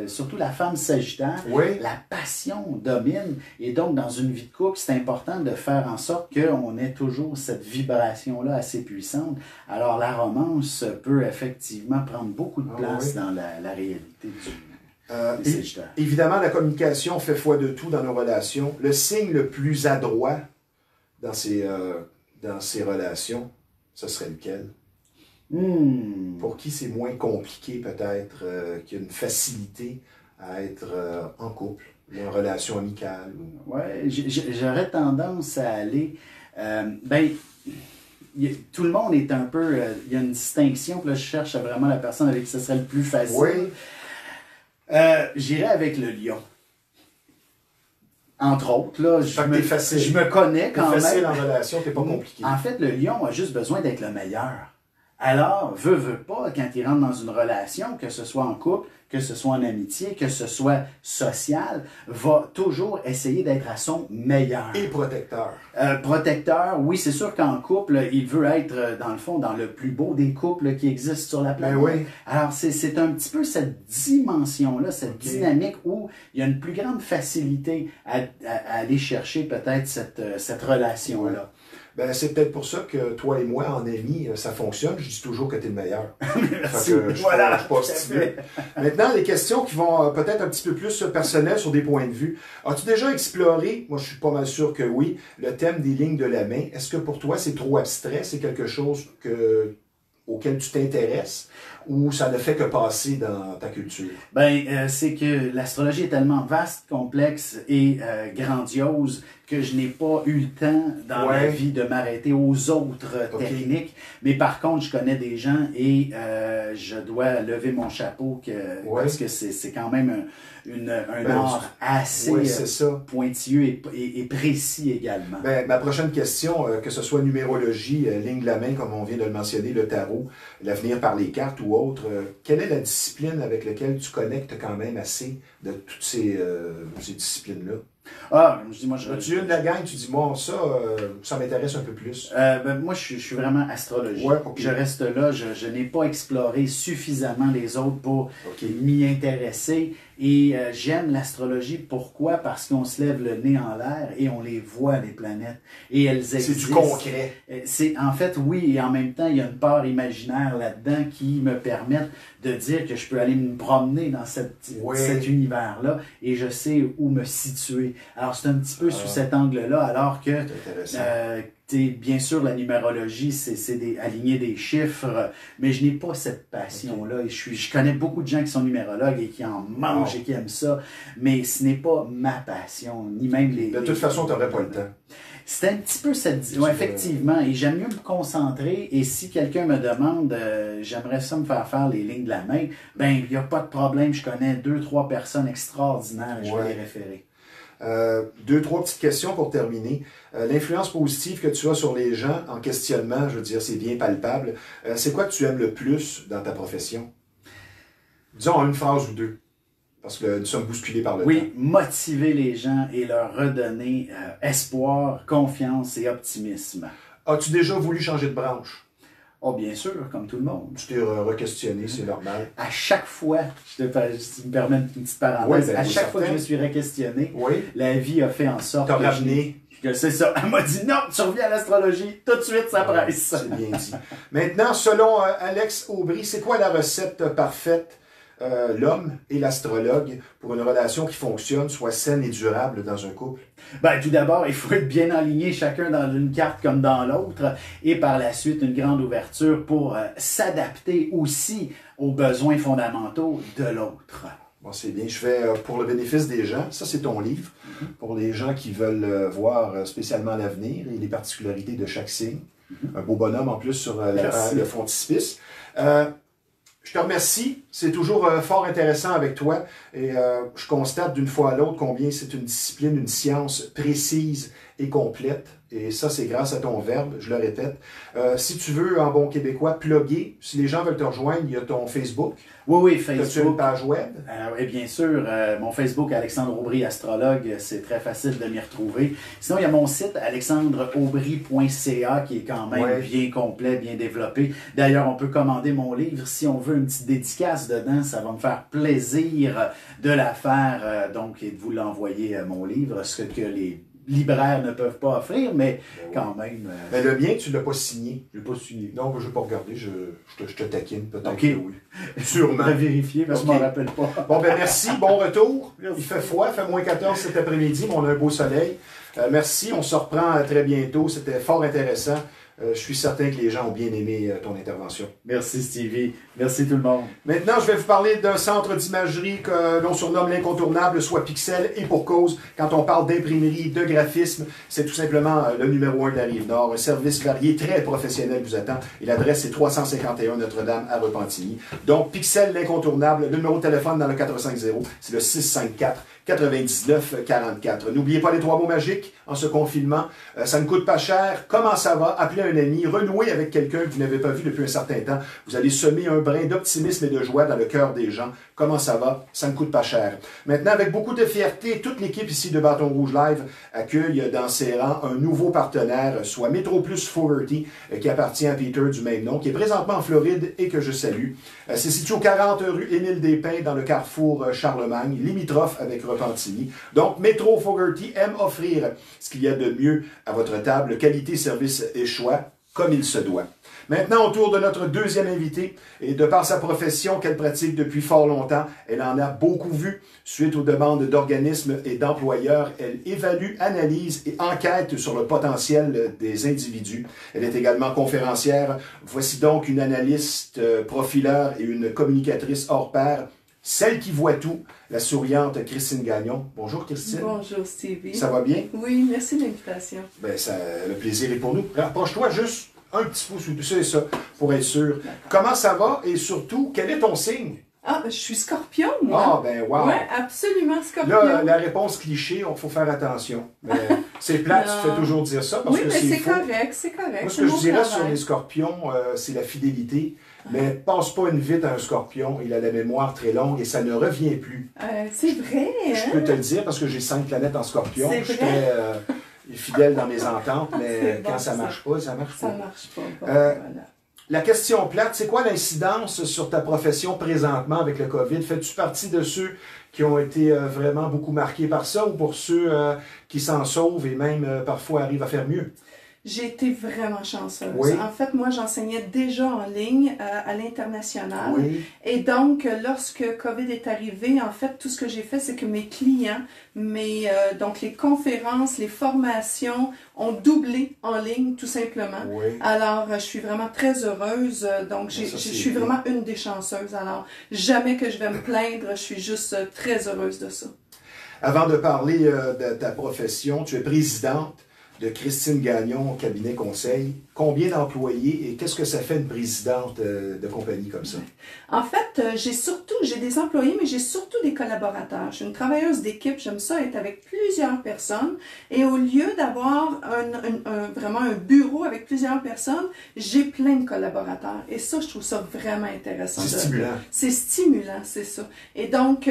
surtout la femme Sagittaire, la passion domine, et donc dans une vie de couple, c'est important de faire en sorte qu'on ait toujours cette vibration-là assez puissante. Alors la romance peut effectivement prendre beaucoup de place dans la réalité du Sagittaire. Évidemment, la communication fait foi de tout dans nos relations. Le signe le plus adroit dans ces relations, ce serait lequel? Pour qui c'est moins compliqué peut-être, qu'il y a une facilité à être en couple, ou en relation amicale? Oui, j'aurais tendance à aller... tout le monde est un peu... il y a une distinction, puis là je cherche vraiment la personne avec qui ce serait le plus facile. Oui. J'irais avec le lion. Entre autres, là, je me connais quand même. T'es facile en relation, t'es pas compliqué. En fait, le lion a juste besoin d'être le meilleur. Alors, veut pas, quand il rentre dans une relation, que ce soit en couple, que ce soit en amitié, que ce soit social, va toujours essayer d'être à son meilleur. Et protecteur. Protecteur, oui, c'est sûr qu'en couple, il veut être, dans le fond, dans le plus beau des couples qui existent sur la planète. Oui. Alors, c'est un petit peu cette dimension-là, cette dynamique où il y a une plus grande facilité à aller chercher peut-être cette relation-là. Ben, c'est peut-être pour ça que toi et moi, en amis, ça fonctionne. Je dis toujours que tu es le meilleur. Merci. Je suis pas obstiné. Maintenant, les questions qui vont peut-être un petit peu plus personnelles sur des points de vue. As-tu déjà exploré, moi je suis pas mal sûr que oui, le thème des lignes de la main? Est-ce que pour toi c'est trop abstrait? C'est quelque chose auquel tu t'intéresses? ou ça ne fait que passer dans ta culture? C'est que l'astrologie est tellement vaste, complexe et grandiose que je n'ai pas eu le temps dans ma vie de m'arrêter aux autres techniques. Mais par contre, je connais des gens et je dois lever mon chapeau parce que c'est quand même un art assez pointilleux et précis également. Ma prochaine question, que ce soit numérologie, ligne de la main, comme on vient de le mentionner, le tarot, l'avenir par les cartes ou autre, quelle est la discipline avec laquelle tu connectes quand même assez de toutes ces disciplines-là? Tu une de la gang, tu dis, moi, ça m'intéresse un peu plus. Moi, je suis vraiment astrologie. Okay. Je reste là, je n'ai pas exploré suffisamment les autres pour m'y intéresser. Et j'aime l'astrologie. Pourquoi? Parce qu'on se lève le nez en l'air et on les voit, les planètes. Et elles existent. C'est du concret. En fait, oui, et en même temps, il y a une part imaginaire là-dedans qui me permet de dire que je peux aller me promener dans cet univers-là et je sais où me situer. Alors, c'est un petit peu sous cet angle-là, alors que bien sûr, la numérologie, c'est aligner des chiffres, mais je n'ai pas cette passion-là. Et je connais beaucoup de gens qui sont numérologues et qui en mangent et qui aiment ça, mais ce n'est pas ma passion, ni même les... De toute façon, tu n'aurais pas le temps. C'est un petit peu cette... effectivement, et j'aime mieux me concentrer, et si quelqu'un me demande, j'aimerais ça me faire les lignes de la main, il n'y a pas de problème, je connais 2-3 personnes extraordinaires et je vais les référer. 2-3 petites questions pour terminer. L'influence positive que tu as sur les gens en questionnement, je veux dire, c'est bien palpable. C'est quoi que tu aimes le plus dans ta profession? Disons en une phrase ou deux, parce que nous sommes bousculés par le temps. Oui, motiver les gens et leur redonner espoir, confiance et optimisme. As-tu déjà voulu changer de branche? Oh, bien sûr, comme tout le monde. Tu t'es re-questionné, c'est normal. À chaque fois, si tu me permets une petite parenthèse, à chaque fois que je me suis re-questionné, la vie a fait en sorte que ramené. C'est ça. Elle m'a dit non, tu reviens à l'astrologie, tout de suite, ça presse. C'est bien dit. Maintenant, selon Alex Aubry, c'est quoi la recette parfaite, l'homme et l'astrologue, pour une relation qui fonctionne, soit saine et durable dans un couple? Tout d'abord, il faut être bien aligné chacun dans une carte comme dans l'autre, et par la suite, une grande ouverture pour s'adapter aussi aux besoins fondamentaux de l'autre. Bon, c'est bien. Je fais pour le bénéfice des gens. Ça, c'est ton livre. Pour les gens qui veulent voir spécialement l'avenir et les particularités de chaque signe. Un beau bonhomme en plus sur le frontispice. Je te remercie. C'est toujours fort intéressant avec toi. Et je constate d'une fois à l'autre combien c'est une discipline, une science précise et complète. Et ça, c'est grâce à ton verbe, je le répète. Si tu veux, en bon québécois, plugger, si les gens veulent te rejoindre, il y a ton Facebook. Oui, Facebook. As-tu une page web? Oui, bien sûr. Mon Facebook, Alexandre Aubry, astrologue, c'est très facile de m'y retrouver. Sinon, il y a mon site, alexandreaubry.ca, qui est quand même bien complet, bien développé. D'ailleurs, on peut commander mon livre. Si on veut une petite dédicace dedans, ça va me faire plaisir de la faire, donc, et de vous l'envoyer, mon livre, ce que les libraires ne peuvent pas offrir, mais quand même... Mais le mien, tu ne l'as pas signé. Je ne l'ai pas signé. Non, je ne vais pas regarder, je te taquine, peut-être que oui. Sûrement. Je vais vérifier, parce que je ne m'en rappelle pas. Bon, merci, bon retour. Merci. Il fait froid, il fait moins 14 cet après-midi, mais on a un beau soleil. Merci, on se reprend très bientôt, c'était fort intéressant. Je suis certain que les gens ont bien aimé ton intervention. Merci Stevie. Merci tout le monde. Maintenant, je vais vous parler d'un centre d'imagerie que l'on surnomme l'incontournable, soit Pixel, et pour cause. Quand on parle d'imprimerie, de graphisme, c'est tout simplement le numéro 1 de la Rive-Nord. Un service varié, très professionnel vous attend. Et l'adresse, c'est 351 Notre-Dame à Repentigny. Donc, Pixel, l'incontournable. Le numéro de téléphone dans le 450, c'est le 654 99 44. N'oubliez pas les 3 mots magiques en ce confinement. Ça ne coûte pas cher. Comment ça va? Appelez un ami, renouez avec quelqu'un que vous n'avez pas vu depuis un certain temps. Vous allez semer un brin d'optimisme et de joie dans le cœur des gens. Comment ça va? Ça ne coûte pas cher. Maintenant, avec beaucoup de fierté, toute l'équipe ici de Bâton Rouge Live accueille dans ses rangs un nouveau partenaire, soit Metro Plus Fogarty, qui appartient à Peter du même nom, qui est présentement en Floride et que je salue. C'est situé au 40 rue Émile Despins, dans le carrefour Charlemagne, limitrophe avec Repentigny. Donc, Metro Fogarty aime offrir ce qu'il y a de mieux à votre table, qualité, service et choix. comme il se doit. Maintenant, au tour de notre deuxième invitée, et de par sa profession qu'elle pratique depuis fort longtemps, elle en a beaucoup vu. Suite aux demandes d'organismes et d'employeurs, elle évalue, analyse et enquête sur le potentiel des individus. Elle est également conférencière. Voici donc une analyste, profileur et une communicatrice hors pair, celle qui voit tout, la souriante Christine Gagnon. Bonjour Christine. Bonjour Stevie. Ça va bien? Oui, merci de l'invitation. Ben, le plaisir est pour nous. Rapproche-toi juste un petit peu sous ça et ça, pour être sûr. Comment ça va et surtout, quel est ton signe? Ah, je suis scorpion, moi. Ah, ben wow! Oui, absolument scorpion. Là, la réponse cliché, il faut faire attention. C'est plate, tu fais toujours dire ça parce oui, que mais c'est faux. correct, c'est correct. Moi, ce que je dirais sur les scorpions, c'est la fidélité. Mais passe pas une vite à un scorpion, il a la mémoire très longue et ça ne revient plus. C'est vrai, hein? Je peux te le dire parce que j'ai 5 planètes en scorpion. C'est Je suis vrai. très fidèle dans mes ententes, mais Bon, quand ça marche pas, ça marche pas. Ça marche pas. Bon, Euh, voilà. La question plate, c'est quoi l'incidence sur ta profession présentement avec le COVID? Fais-tu partie de ceux qui ont été vraiment beaucoup marqués par ça ou pour ceux qui s'en sauvent et même parfois arrivent à faire mieux? J'ai été vraiment chanceuse. Oui. En fait, moi, j'enseignais déjà en ligne à l'international. Oui. Et donc, lorsque COVID est arrivé, en fait, tout ce que j'ai fait, c'est que mes clients, donc les conférences, les formations ont doublé en ligne, tout simplement. Oui. Alors, je suis vraiment très heureuse. Donc, je suis vraiment une des chanceuses. Alors, jamais que je vais me plaindre, je suis juste très heureuse de ça. Avant de parler de ta profession, tu es présidente de Christine Gagnon, cabinet conseil. Combien d'employés et qu'est-ce que ça fait une présidente de compagnie comme ça? En fait, j'ai des employés, mais j'ai surtout des collaborateurs. Je suis une travailleuse d'équipe, j'aime ça être avec plusieurs personnes. Et au lieu d'avoir vraiment un bureau avec plusieurs personnes, j'ai plein de collaborateurs. Et ça, je trouve ça vraiment intéressant. C'est stimulant. C'est stimulant, c'est ça. Et donc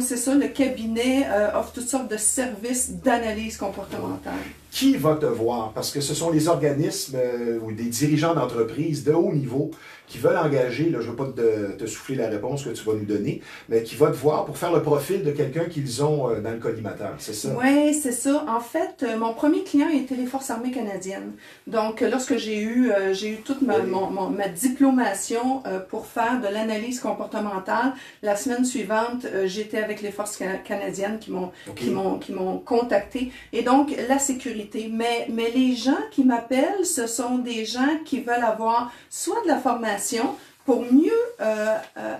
c'est ça, le cabinet offre toutes sortes de services d'analyse comportementale. Qui va te voir? Parce que ce sont les organismes ou des dirigeants d'entreprise de haut niveau qui veulent engager, là, je ne veux pas te souffler la réponse que tu vas nous donner, mais qui va te voir pour faire le profil de quelqu'un qu'ils ont dans le collimateur, c'est ça? Oui, c'est ça. En fait, mon premier client était les Forces armées canadiennes. Donc, lorsque j'ai eu toute ma diplomation pour faire de l'analyse comportementale, la semaine suivante, j'étais avec les Forces canadiennes qui m'ont contacté. Et donc, la sécurité. Mais les gens qui m'appellent, ce sont des gens qui veulent avoir soit de la formation pour mieux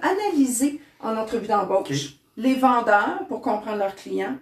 analyser en entrevue d'embauche, Okay. Les vendeurs pour comprendre leurs clients,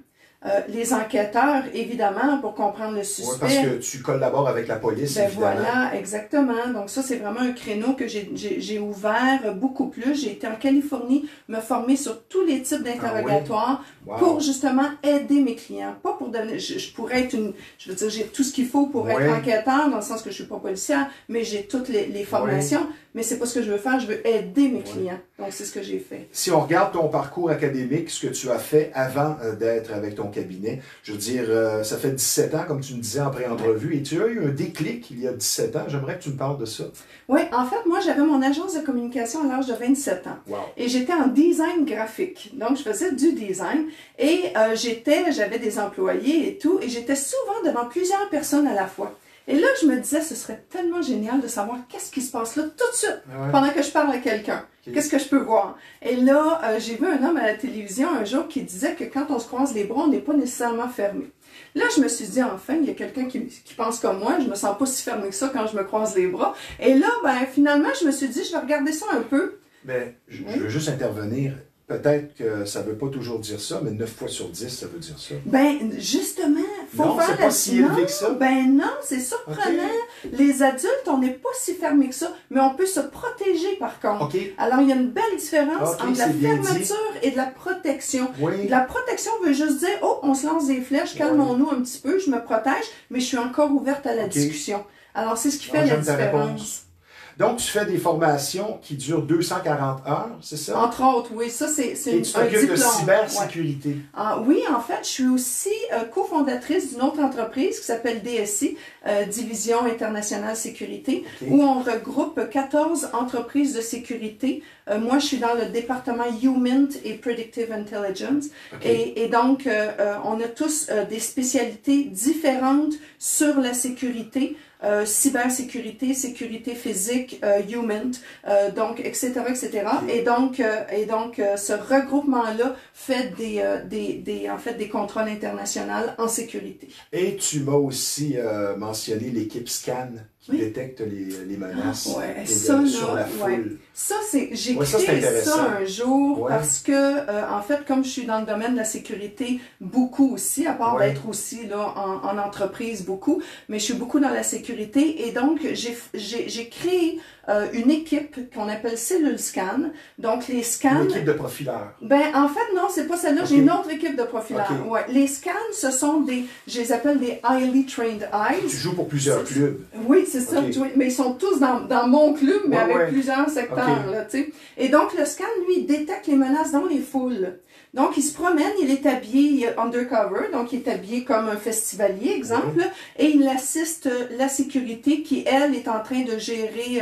les enquêteurs, évidemment, pour comprendre le suspect. Oui, parce que tu collabores avec la police, Ben évidemment. voilà, exactement. Donc ça, c'est vraiment un créneau que j'ai ouvert beaucoup plus. J'ai été en Californie me former sur tous les types d'interrogatoires Wow. pour justement aider mes clients. Pas pour devenir... Je pourrais être je veux dire, j'ai tout ce qu'il faut pour être enquêteur, dans le sens que je suis pas policière, mais j'ai toutes les formations. Mais c'est pas ce que je veux faire, je veux aider mes clients. Donc c'est ce que j'ai fait. Si on regarde ton parcours académique, ce que tu as fait avant d'être avec ton cabinet, je veux dire, ça fait 17 ans, comme tu me disais en pré-entrevue, et tu as eu un déclic il y a 17 ans. J'aimerais que tu me parles de ça. Oui, en fait, moi, j'avais mon agence de communication à l'âge de 27 ans. Wow. Et j'étais en design graphique. Donc, je faisais du design. Et j'avais des employés et tout. Et j'étais souvent devant plusieurs personnes à la fois. Et là, je me disais, ce serait tellement génial de savoir qu'est-ce qui se passe là tout de suite, pendant que je parle à quelqu'un. Okay. Qu'est-ce que je peux voir? Et là, j'ai vu un homme à la télévision un jour qui disait que quand on se croise les bras, on n'est pas nécessairement fermé. Là, je me suis dit, enfin, il y a quelqu'un qui pense comme moi, je me sens pas si fermé que ça quand je me croise les bras. Et là, finalement, je me suis dit, je vais regarder ça un peu. Mais je veux juste intervenir. Peut-être que ça ne veut pas toujours dire ça, mais 9 fois sur 10, ça veut dire ça. Justement, faut non, faire c'est pas si élevé que ça. Non, c'est surprenant. Okay. Les adultes, on n'est pas si fermés que ça, mais on peut se protéger par contre. Okay. Alors, il y a une belle différence entre la fermeture et de la protection. Oui. La protection veut juste dire, oh, on se lance des flèches, calmons-nous un petit peu, je me protège, mais je suis encore ouverte à la discussion. Alors, c'est ce qui fait la différence. Donc, tu fais des formations qui durent 240 heures, c'est ça? Entre autres, oui. Ça, c'est et tu t'occupes de cybersécurité. Oui, en fait, je suis aussi cofondatrice d'une autre entreprise qui s'appelle DSI, Division Internationale Sécurité, où on regroupe 14 entreprises de sécurité. Moi, je suis dans le département Human et Predictive Intelligence. Et donc, on a tous des spécialités différentes sur la sécurité. cybersécurité, sécurité physique, human, donc etc., etc. Et donc ce regroupement-là fait en fait des contrôles internationaux en sécurité. Et tu m'as aussi mentionné l'équipe SCAN qui détecte les menaces sur la foule. Ouais. Ça, j'ai créé ça un jour parce que, en fait, comme je suis dans le domaine de la sécurité beaucoup aussi, à part d'être aussi là en entreprise beaucoup, mais je suis beaucoup dans la sécurité et donc j'ai créé une équipe qu'on appelle Cellule Scan. Donc les scans... Une équipe de profileurs. Ben, en fait, non, c'est pas celle-là. J'ai une autre équipe de profileurs. Ouais. Les scans, ce sont je les appelle des highly trained eyes. Tu joues pour plusieurs clubs. Oui, c'est ça. Mais ils sont tous dans mon club, mais avec plusieurs secteurs, là, tu sais. Et donc, le scan, lui, il détecte les menaces dans les foules. Donc, il se promène, il est habillé undercover, donc il est habillé comme un festivalier, exemple, et il assiste la sécurité qui, elle, est en train de gérer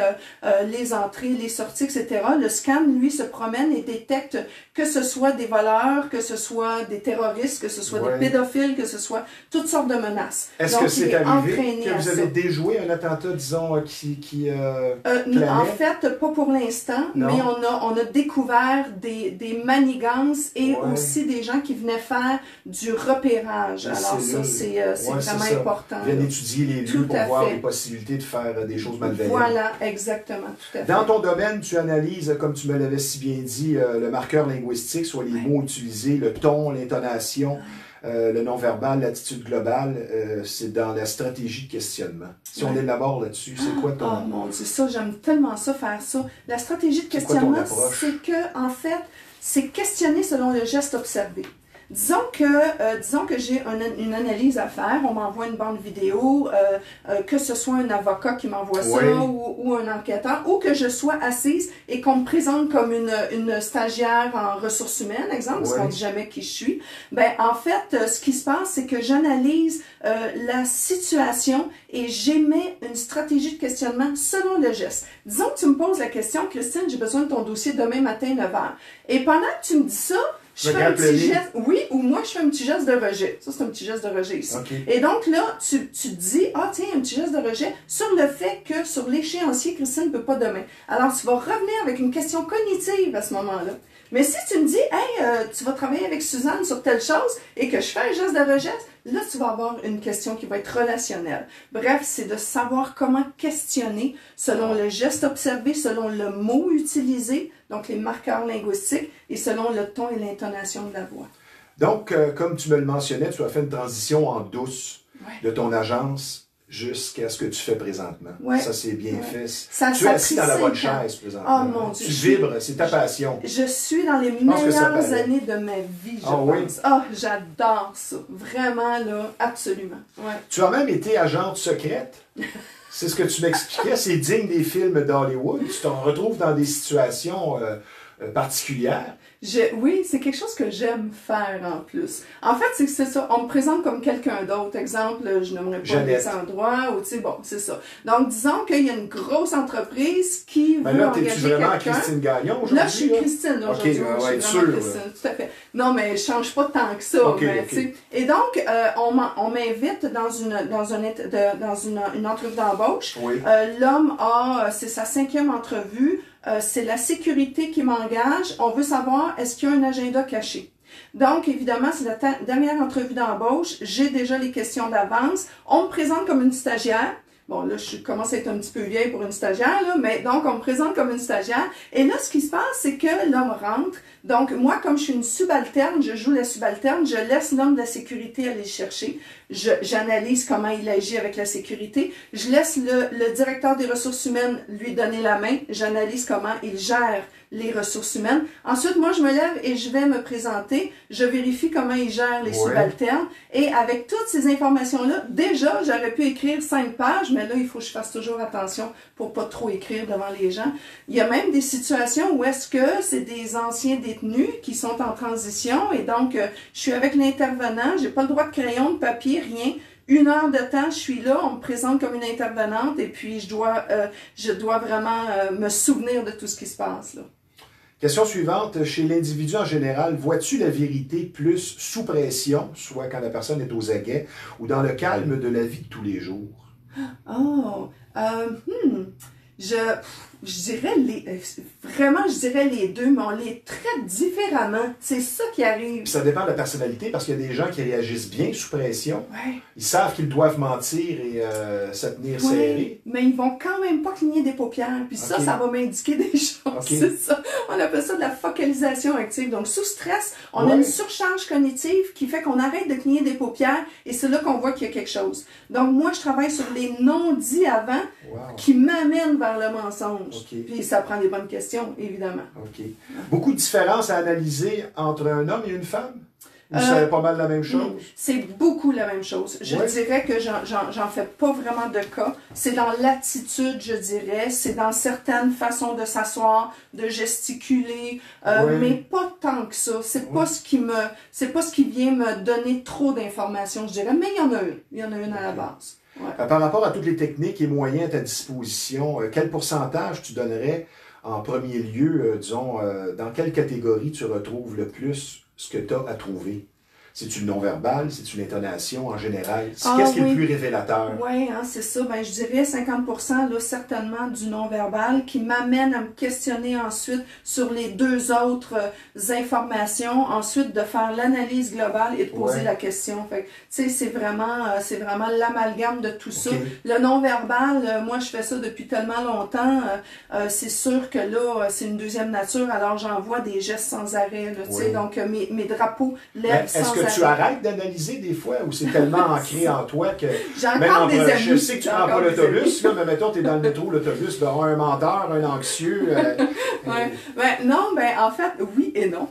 les entrées, les sorties, etc. Le scan, lui, se promène et détecte que ce soit des voleurs, que ce soit des terroristes, que ce soit des pédophiles, que ce soit toutes sortes de menaces. Est-ce que c'est arrivé que vous avez déjoué un attentat, disons, qui en fait, pas pour l'instant, mais on a découvert des manigances et aussi des gens qui venaient faire du repérage. Alors ça, c'est vraiment important. Viennent étudier les lieux pour voir les possibilités de faire des choses malveillantes. Voilà, exactement, tout à fait. Dans ton domaine, tu analyses, comme tu me l'avais si bien dit, le marqueur linguistique, soit les mots utilisés, le ton, l'intonation, le non-verbal, l'attitude globale, c'est dans la stratégie de questionnement. Si on élabore là-dessus, c'est quoi ton... Oh mon Dieu, ça, j'aime tellement ça, faire ça. La stratégie de questionnement, c'est que, en fait, c'est questionner selon le geste observé. Disons que j'ai une analyse à faire, on m'envoie une bande vidéo, que ce soit un avocat qui m'envoie ça ou un enquêteur, ou que je sois assise et qu'on me présente comme une stagiaire en ressources humaines, exemple, parce qu'on ne dit jamais qui je suis. Ben, en fait, ce qui se passe, c'est que j'analyse la situation et j'émets une stratégie de questionnement selon le geste. Disons que tu me poses la question, Christine, j'ai besoin de ton dossier demain matin 9h. Et pendant que tu me dis ça, je fais un petit geste, ou moi je fais un petit geste de rejet. Ça, c'est un petit geste de rejet ici. Et donc là, tu dis, ah tiens, un petit geste de rejet sur le fait que sur l'échéancier, Christine ne peut pas demain. Alors, tu vas revenir avec une question cognitive à ce moment-là. Mais si tu me dis, hey, tu vas travailler avec Suzanne sur telle chose et que je fais un geste de rejet, là, tu vas avoir une question qui va être relationnelle. Bref, c'est de savoir comment questionner selon le geste observé, selon le mot utilisé, donc les marqueurs linguistiques, et selon le ton et l'intonation de la voix. Donc, comme tu me le mentionnais, tu as fait une transition en douce de ton agence jusqu'à ce que tu fais présentement. Ça, c'est bien fait. Tu es assis dans la bonne chaise présentement. Oh mon Dieu. Tu vibres, c'est ta passion. Je suis dans les meilleures années de ma vie, je pense. Ah, j'adore ça. Vraiment, là, absolument. Tu as même été agente secrète. C'est ce que tu m'expliquais. C'est digne des films d'Hollywood. Tu te retrouves dans des situations particulières. Oui, c'est quelque chose que j'aime faire en plus. En fait, c'est ça. On me présente comme quelqu'un d'autre. Exemple, je n'aimerais pas des endroits ou tu sais, bon, c'est ça. Donc, disons qu'il y a une grosse entreprise qui veut engager quelqu'un. Là, t'es-tu vraiment Christine Gagnon aujourd'hui? Là, je suis Christine aujourd'hui. Je suis vraiment Christine, tout à fait. Non, mais je change pas tant que ça. Et donc, on m'invite dans une entrevue d'embauche. L'homme c'est sa 5e entrevue. C'est la sécurité qui m'engage. On veut savoir, est-ce qu'il y a un agenda caché? Donc, évidemment, c'est la dernière entrevue d'embauche. J'ai déjà les questions d'avance. On me présente comme une stagiaire. Bon, là, je commence à être un petit peu vieille pour une stagiaire, là, mais donc, on me présente comme une stagiaire. Et là, ce qui se passe, c'est que l'homme rentre. Donc, moi, comme je suis une subalterne, je joue la subalterne, je laisse l'homme de la sécurité aller le chercher. J'analyse comment il agit avec la sécurité. Je laisse le directeur des ressources humaines lui donner la main. J'analyse comment il gère les ressources humaines. Ensuite, moi, je me lève et je vais me présenter. Je vérifie comment il gère les subalternes. Et avec toutes ces informations-là, déjà, j'aurais pu écrire 5 pages, mais là, il faut que je fasse toujours attention pour pas trop écrire devant les gens. Il y a même des situations où est-ce que c'est des anciens détenus qui sont en transition et donc, je suis avec l'intervenant, j'ai pas le droit de crayon, de papier, rien. 1 heure de temps, je suis là, on me présente comme une intervenante et puis je dois vraiment me souvenir de tout ce qui se passe là. Question suivante. Chez l'individu en général, vois-tu la vérité plus sous pression, soit quand la personne est aux aguets, ou dans le calme de la vie de tous les jours? Oh, je dirais vraiment, je dirais les deux, mais on les traite différemment. C'est ça qui arrive. Puis ça dépend de la personnalité, parce qu'il y a des gens qui réagissent bien sous pression. Ouais. Ils savent qu'ils doivent mentir et se tenir serré. Mais ils vont quand même pas cligner des paupières. Puis ça, ça va m'indiquer des choses. C'est ça. On appelle ça de la focalisation active. Donc, sous stress, on a une surcharge cognitive qui fait qu'on arrête de cligner des paupières et c'est là qu'on voit qu'il y a quelque chose. Donc, moi, je travaille sur les non-dits avant qui m'amènent vers le mensonge. Puis ça prend des bonnes questions, évidemment. Beaucoup de différences à analyser entre un homme et une femme? Ou c'est pas mal la même chose? C'est beaucoup la même chose. Je dirais que j'en fais pas vraiment de cas. C'est dans l'attitude, je dirais. C'est dans certaines façons de s'asseoir, de gesticuler, mais pas tant que ça. C'est pas ce qui vient me donner trop d'informations, je dirais. Mais il y en a une. Il y en a une à la base. Par rapport à toutes les techniques et moyens à ta disposition, quel pourcentage tu donnerais en premier lieu, disons, dans quelle catégorie tu retrouves le plus ce que tu as à trouver? C'est-tu le non-verbal? C'est-tu l'intonation en général? Qu'est-ce qui est le plus révélateur? Oui, c'est ça. Ben, je dirais 50% là, certainement du non-verbal qui m'amène à me questionner ensuite sur les deux autres informations, ensuite de faire l'analyse globale et de poser la question. Fait que, tu sais, c'est vraiment l'amalgame de tout ça. Le non-verbal, moi, je fais ça depuis tellement longtemps. C'est sûr que là, c'est une deuxième nature, alors j'envoie des gestes sans arrêt. Là, tu sais, donc, mes drapeaux lèvent sans arrêt. Tu arrêtes d'analyser des fois ou c'est tellement ancré en toi que même en je sais que tu prends pas l'autobus, mais mettons tu es dans le métro, l'autobus, ben, un menteur, un anxieux. En fait, oui et non.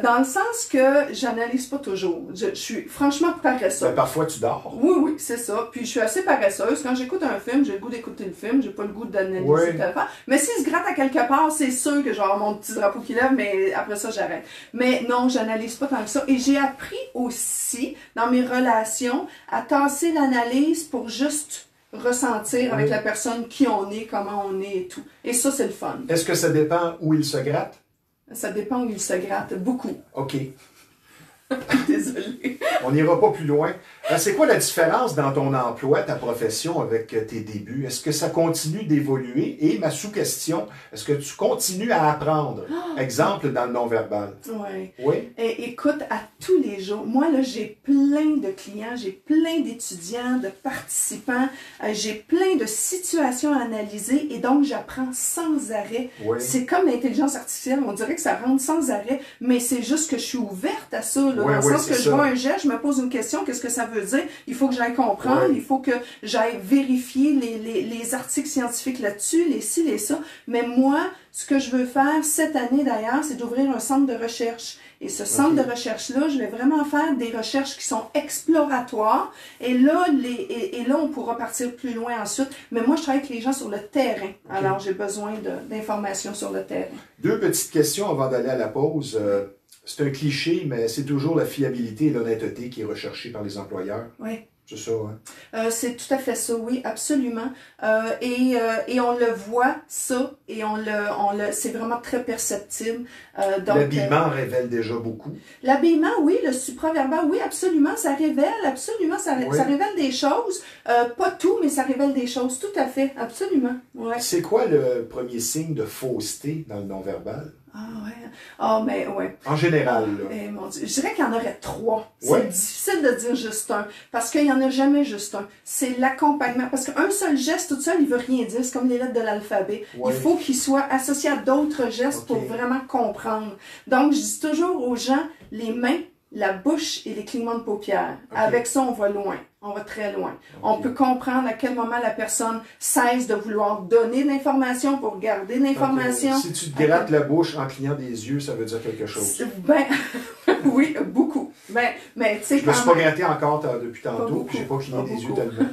Dans le sens que j'analyse pas toujours. Je suis franchement paresseuse. Parfois tu dors. Oui, c'est ça. Puis je suis assez paresseuse. Quand j'écoute un film, j'ai le goût d'écouter le film, j'ai pas le goût d'analyser telle affaire. Mais s'il se gratte à quelque part, c'est sûr que j'aurai mon petit drapeau qui lève, mais après ça, j'arrête. Mais non, j'analyse pas tant que ça. Et j'ai appris aussi, dans mes relations, à tasser l'analyse pour juste ressentir avec la personne qui on est, comment on est et tout. Et ça, c'est le fun. Est-ce que ça dépend où il se gratte? Ça dépend où il se gratte. Beaucoup. OK. Désolée. On n'ira pas plus loin. C'est quoi la différence dans ton emploi, ta profession avec tes débuts? Est-ce que ça continue d'évoluer? Et ma sous-question, est-ce que tu continues à apprendre? Exemple dans le non-verbal. Oui. Écoute, à tous les jours, moi, là, j'ai plein de clients, j'ai plein d'étudiants, de participants, j'ai plein de situations à analyser et donc j'apprends sans arrêt. C'est comme l'intelligence artificielle, on dirait que ça rentre sans arrêt, mais c'est juste que je suis ouverte à ça. Dans le sens que je vois un geste, je me pose une question, qu'est-ce que ça veut dire? Il faut que j'aille comprendre, il faut que j'aille vérifier les articles scientifiques là-dessus, les ci, les ça. Mais moi, ce que je veux faire cette année d'ailleurs, c'est d'ouvrir un centre de recherche. Et ce centre de recherche-là, je vais vraiment faire des recherches qui sont exploratoires. Et là, on pourra partir plus loin ensuite. Mais moi, je travaille avec les gens sur le terrain. Alors, j'ai besoin d'informations sur le terrain. Deux petites questions avant d'aller à la pause. C'est un cliché, mais c'est toujours la fiabilité et l'honnêteté qui est recherchée par les employeurs. Oui. C'est ça, c'est tout à fait ça, oui, absolument. Et on le voit, ça, et c'est vraiment très perceptible. L'habillement révèle déjà beaucoup. L'habillement, oui, le supraverbal, oui, absolument, ça révèle des choses. Pas tout, mais ça révèle des choses, tout à fait, absolument. Ouais. C'est quoi le premier signe de fausseté dans le non-verbal? Mais ouais. En général, là. Mon Dieu, je dirais qu'il y en aurait 3. C'est difficile de dire juste un, parce qu'il n'y en a jamais juste un. C'est l'accompagnement, parce qu'un seul geste tout seul, il veut rien dire. C'est comme les lettres de l'alphabet. Il faut qu'il soit associé à d'autres gestes pour vraiment comprendre. Donc, je dis toujours aux gens, les mains, la bouche et les clignements de paupières. Avec ça, on va loin. On va très loin. On peut comprendre à quel moment la personne cesse de vouloir donner de l'information pour garder de l'information. Si tu te grattes la bouche en clignant des yeux, ça veut dire quelque chose. Oui, beaucoup. Mais tu sais, je me suis pas gratté encore depuis tantôt, puis j'ai pas cligné des yeux tellement.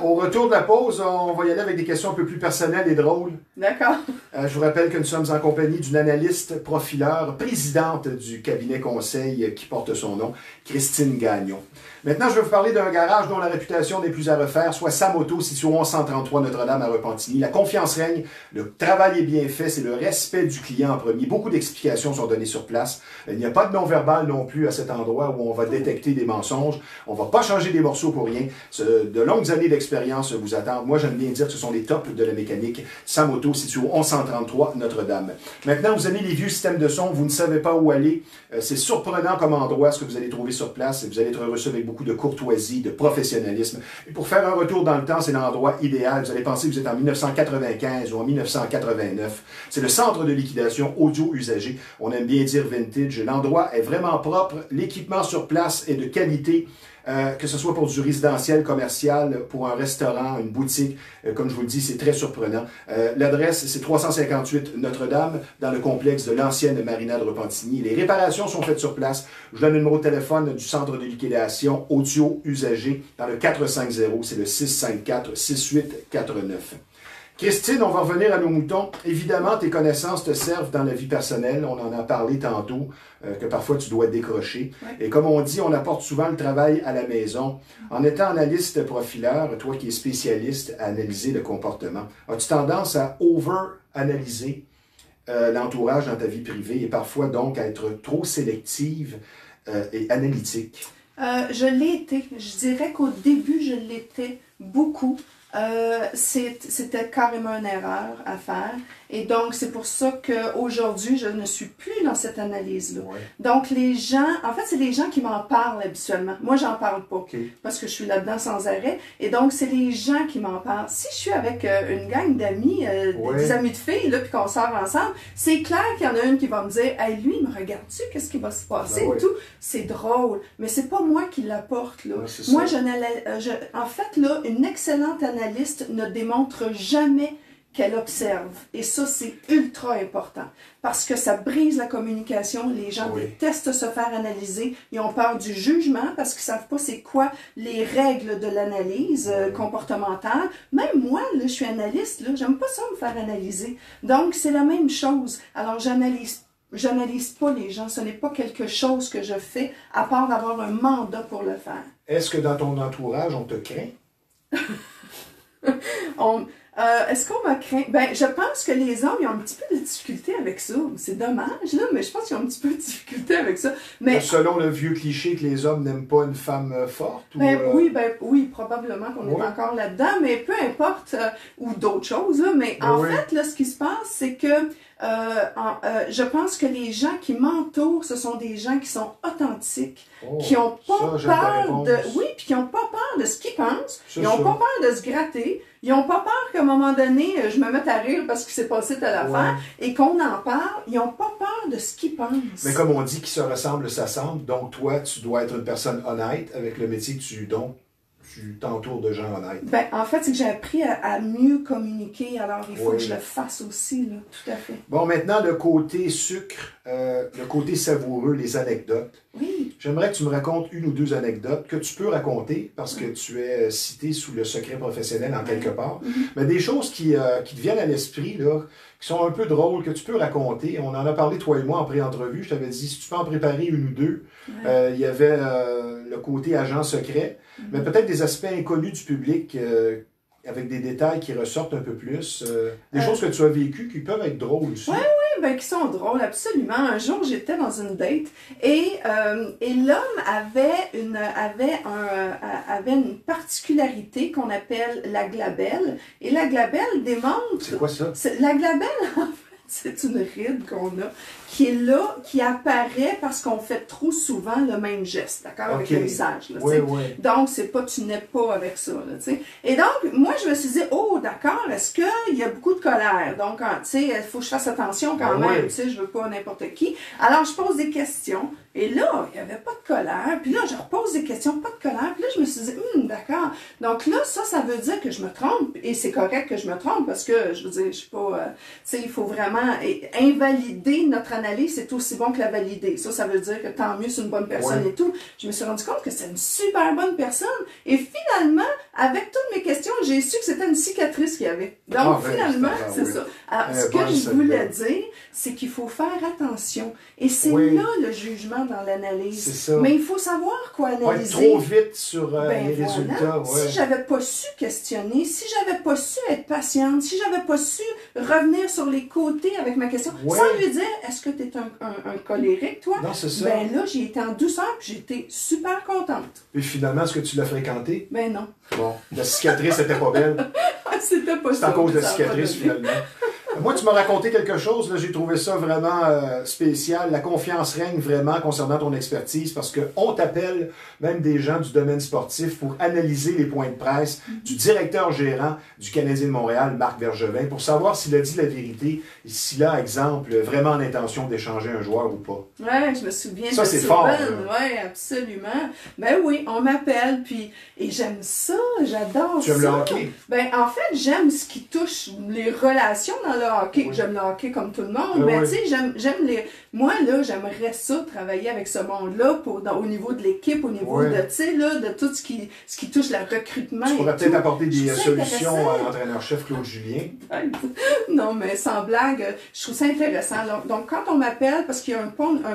Au retour de la pause, on va y aller avec des questions un peu plus personnelles et drôles. D'accord. Je vous rappelle que nous sommes en compagnie d'une analyste profileur, présidente du cabinet conseil qui porte son nom, Christine Gagnon. Maintenant, je vais vous parler d'un garage dont la réputation n'est plus à refaire, soit Sam Auto, situé au 1133 Notre-Dame à Repentigny. La confiance règne, le travail est bien fait, c'est le respect du client en premier. Beaucoup d'explications sont données sur place. Il n'y a pas de non-verbal non plus à cet endroit où on va détecter des mensonges. On ne va pas changer des morceaux pour rien. De longues années d'expérience vous attendent. Moi, j'aime bien dire que ce sont les tops de la mécanique. Sam Auto, situé au 1133 Notre-Dame. Maintenant, vous avez les vieux systèmes de son, vous ne savez pas où aller. C'est surprenant comme endroit ce que vous allez trouver sur place et vous allez être reçu avec beaucoup de courtoisie, de professionnalisme. Et pour faire un retour dans le temps, c'est l'endroit idéal. Vous allez penser que vous êtes en 1995 ou en 1989. C'est le centre de liquidation audio usagé. On aime bien dire vintage. L'endroit est vraiment propre. L'équipement sur place est de qualité. Que ce soit pour du résidentiel, commercial, pour un restaurant, une boutique, comme je vous le dis, c'est très surprenant. L'adresse, c'est 358 Notre-Dame, dans le complexe de l'ancienne marina de Repentigny. Les réparations sont faites sur place. Je donne le numéro de téléphone du centre de liquidation audio usagé dans le 450, c'est le 654-6849. Christine, on va revenir à nos moutons. Évidemment, tes connaissances te servent dans la vie personnelle. On en a parlé tantôt, que parfois tu dois décrocher. Ouais. Et comme on dit, on apporte souvent le travail à la maison. En étant analyste profileur, toi qui es spécialiste à analyser le comportement, as-tu tendance à over-analyser l'entourage dans ta vie privée et parfois donc à être trop sélective et analytique? Je l'ai été. Je dirais qu'au début, je l'étais beaucoup. C'était carrément une erreur à faire. Et donc, c'est pour ça qu'aujourd'hui, je ne suis plus dans cette analyse-là. Ouais. Donc, les gens, en fait, c'est les gens qui m'en parlent habituellement. Moi, j'en parle pas, parce que je suis là-dedans sans arrêt. Et donc, c'est les gens qui m'en parlent. Si je suis avec une gang d'amis, des amis de filles, là, puis qu'on sort ensemble, c'est clair qu'il y en a une qui va me dire « Hey, lui, me regarde-tu? Qu'est-ce qui va se passer? » et tout. C'est drôle, mais c'est pas moi qui l'apporte, là. Ouais, moi, en fait, là, une excellente analyste ne démontre jamais qu'elle observe. Et ça, c'est ultra important. Parce que ça brise la communication. Les gens détestent se faire analyser. Ils ont peur du jugement parce qu'ils ne savent pas c'est quoi les règles de l'analyse comportementale. Même moi, là, je suis analyste, là, j'aime pas ça me faire analyser. Donc, c'est la même chose. Alors, j'analyse pas les gens. Ce n'est pas quelque chose que je fais à part d'avoir un mandat pour le faire. Est-ce que dans ton entourage, on te craint? Est-ce qu'on m'a craint? Ben, je pense que les hommes, ils ont un petit peu de difficulté avec ça. C'est dommage, là, mais je pense qu'ils ont un petit peu de difficulté avec ça. Mais, selon le vieux cliché que les hommes n'aiment pas une femme forte? Ben, oui, probablement qu'on est encore là-dedans, mais peu importe, ou d'autres choses, là, mais en fait, là, ce qui se passe, c'est que je pense que les gens qui m'entourent, ce sont des gens qui sont authentiques, qui n'ont pas peur de... Oui, puis qui n'ont pas peur de ce qu'ils pensent, ils n'ont pas peur de se gratter, ils n'ont pas peur qu'à un moment donné, je me mette à rire parce qu'il s'est passé telle affaire, et qu'on en parle, ils n'ont pas peur de ce qu'ils pensent. Mais comme on dit, qui se ressemble, s'assemble, donc toi, tu dois être une personne honnête avec le métier que tu t'entoures de gens honnêtes. Ben, en fait, c'est que j'ai appris à mieux communiquer, alors il faut que je le fasse aussi, là, tout à fait. Bon, maintenant, le côté sucre, le côté savoureux, les anecdotes. Oui. J'aimerais que tu me racontes une ou deux anecdotes que tu peux raconter, parce que tu es cité sous le secret professionnel en quelque part, mais des choses qui te viennent à l'esprit, là, qui sont un peu drôles, que tu peux raconter. On en a parlé, toi et moi, en pré-entrevue. Je t'avais dit, si tu peux en préparer une ou deux, il y avait le côté agent secret, mais peut-être des aspects inconnus du public, avec des détails qui ressortent un peu plus. Des choses que tu as vécues qui peuvent être drôles aussi. Oui, ben, qui sont drôles, absolument. Un jour, j'étais dans une date et l'homme avait une particularité qu'on appelle la glabelle. Et la glabelle démontre... C'est quoi ça? La glabelle, en fait, c'est une ride qu'on a, qui est là, qui apparaît parce qu'on fait trop souvent le même geste, d'accord, avec le visage. Là, donc, c'est pas, tu n'es pas avec ça, là, tu sais. Et donc, moi, je me suis dit, oh, d'accord, est-ce qu'il y a beaucoup de colère? Donc, tu sais, il faut que je fasse attention quand même, tu sais, je veux pas n'importe qui. Alors, je pose des questions, et là, il n'y avait pas de colère, puis là, je repose des questions, pas de colère, puis là, je me suis dit, d'accord. Donc là, ça veut dire que je me trompe, et c'est correct que je me trompe, parce que, je veux dire, je suis pas, tu sais, il faut vraiment invalider notre analyse, c'est aussi bon que la valider. Ça veut dire que tant mieux, c'est une bonne personne et tout. Je me suis rendu compte que c'est une super bonne personne. Et finalement, avec toutes mes questions, j'ai su que c'était une cicatrice qu'il y avait. Donc, ben, finalement, c'est oui. ça. Alors, ce Bon, que je celle-là. voulais dire, c'est qu'il faut faire attention. Et c'est Oui. là le jugement dans l'analyse. C'est ça. Mais il faut savoir quoi Pas être analyser. trop vite sur Ben les voilà. résultats. Ouais. Si j'avais pas su questionner, si j'avais pas su être patiente, si j'avais pas su revenir sur les côtés avec ma question, Ouais. sans lui dire, est-ce que tu es un colérique, toi? Non, c'est ça. Ben là, j'ai été en douceur, puis j'étais super contente. Puis finalement, est-ce que tu l'as fréquenté? Ben non. Bon, la cicatrice était pas belle. C'était pas C'est ça. à cause de la ça a pas cicatrice, donné. finalement. Moi, tu m'as raconté quelque chose, là, j'ai trouvé ça vraiment spécial. La confiance règne vraiment concernant ton expertise parce qu'on t'appelle, même des gens du domaine sportif, pour analyser les points de presse du directeur gérant du Canadien de Montréal, Marc Bergevin, pour savoir s'il a dit la vérité et s'il a, exemple, vraiment l'intention d'échanger un joueur ou pas. Ouais, je me souviens Ça, de c'est Souben. fort, là. Ouais, absolument. Ben oui, on m'appelle, puis et j'aime ça, j'adore Tu aimes ça. le hockey? Ben en fait, j'aime ce qui touche les relations dans le hockey. Oui. J'aime le hockey comme tout le monde, Ben mais oui. tu sais, j'aime les. Moi là, j'aimerais ça travailler avec ce monde-là au niveau de l'équipe, au niveau Oui. de, tu sais là, de tout ce qui touche le recrutement. Tu pourrais et peut-être tout. apporter Je des trouve ça solutions intéressant. à l'entraîneur-chef Claude Julien. Non, mais sans blague, je trouve ça intéressant. Donc, quand on m'appelle, parce qu'il y a un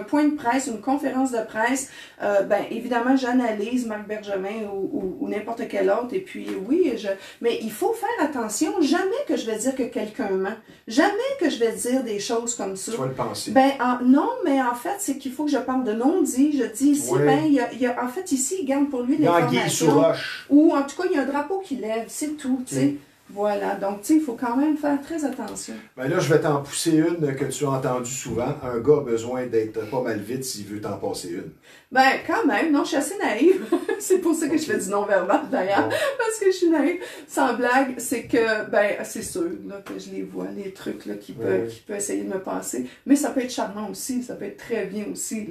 point de presse, une conférence de presse, ben évidemment, j'analyse Marc Bergevin ou n'importe quel autre. Et puis, oui, mais il faut faire attention. Jamais que je vais dire que quelqu'un ment. Jamais que je vais dire des choses comme ça. Tu vas le penser. Ben, non, mais en fait, c'est qu'il faut que je parle de non-dit. Je dis ici, Ouais. ben, il y a, en fait, ici, il garde pour lui Il y a anguille sous l'information. roche. Ou, en tout cas, il y a un drapeau qui lève. C'est tout, tu sais. Mm. Voilà, donc tu sais, il faut quand même faire très attention. Ben là, je vais t'en pousser une que tu as entendue souvent. Un gars a besoin d'être pas mal vite s'il veut t'en passer une. Ben, quand même, non, je suis assez naïve. C'est pour ça que je fais du non-verbal, d'ailleurs, Bon. parce que je suis naïve. Sans blague, c'est que, ben, c'est sûr là, que je les vois, les trucs là, qui Ouais. peuvent essayer de me passer. Mais ça peut être charmant aussi, ça peut être très bien aussi,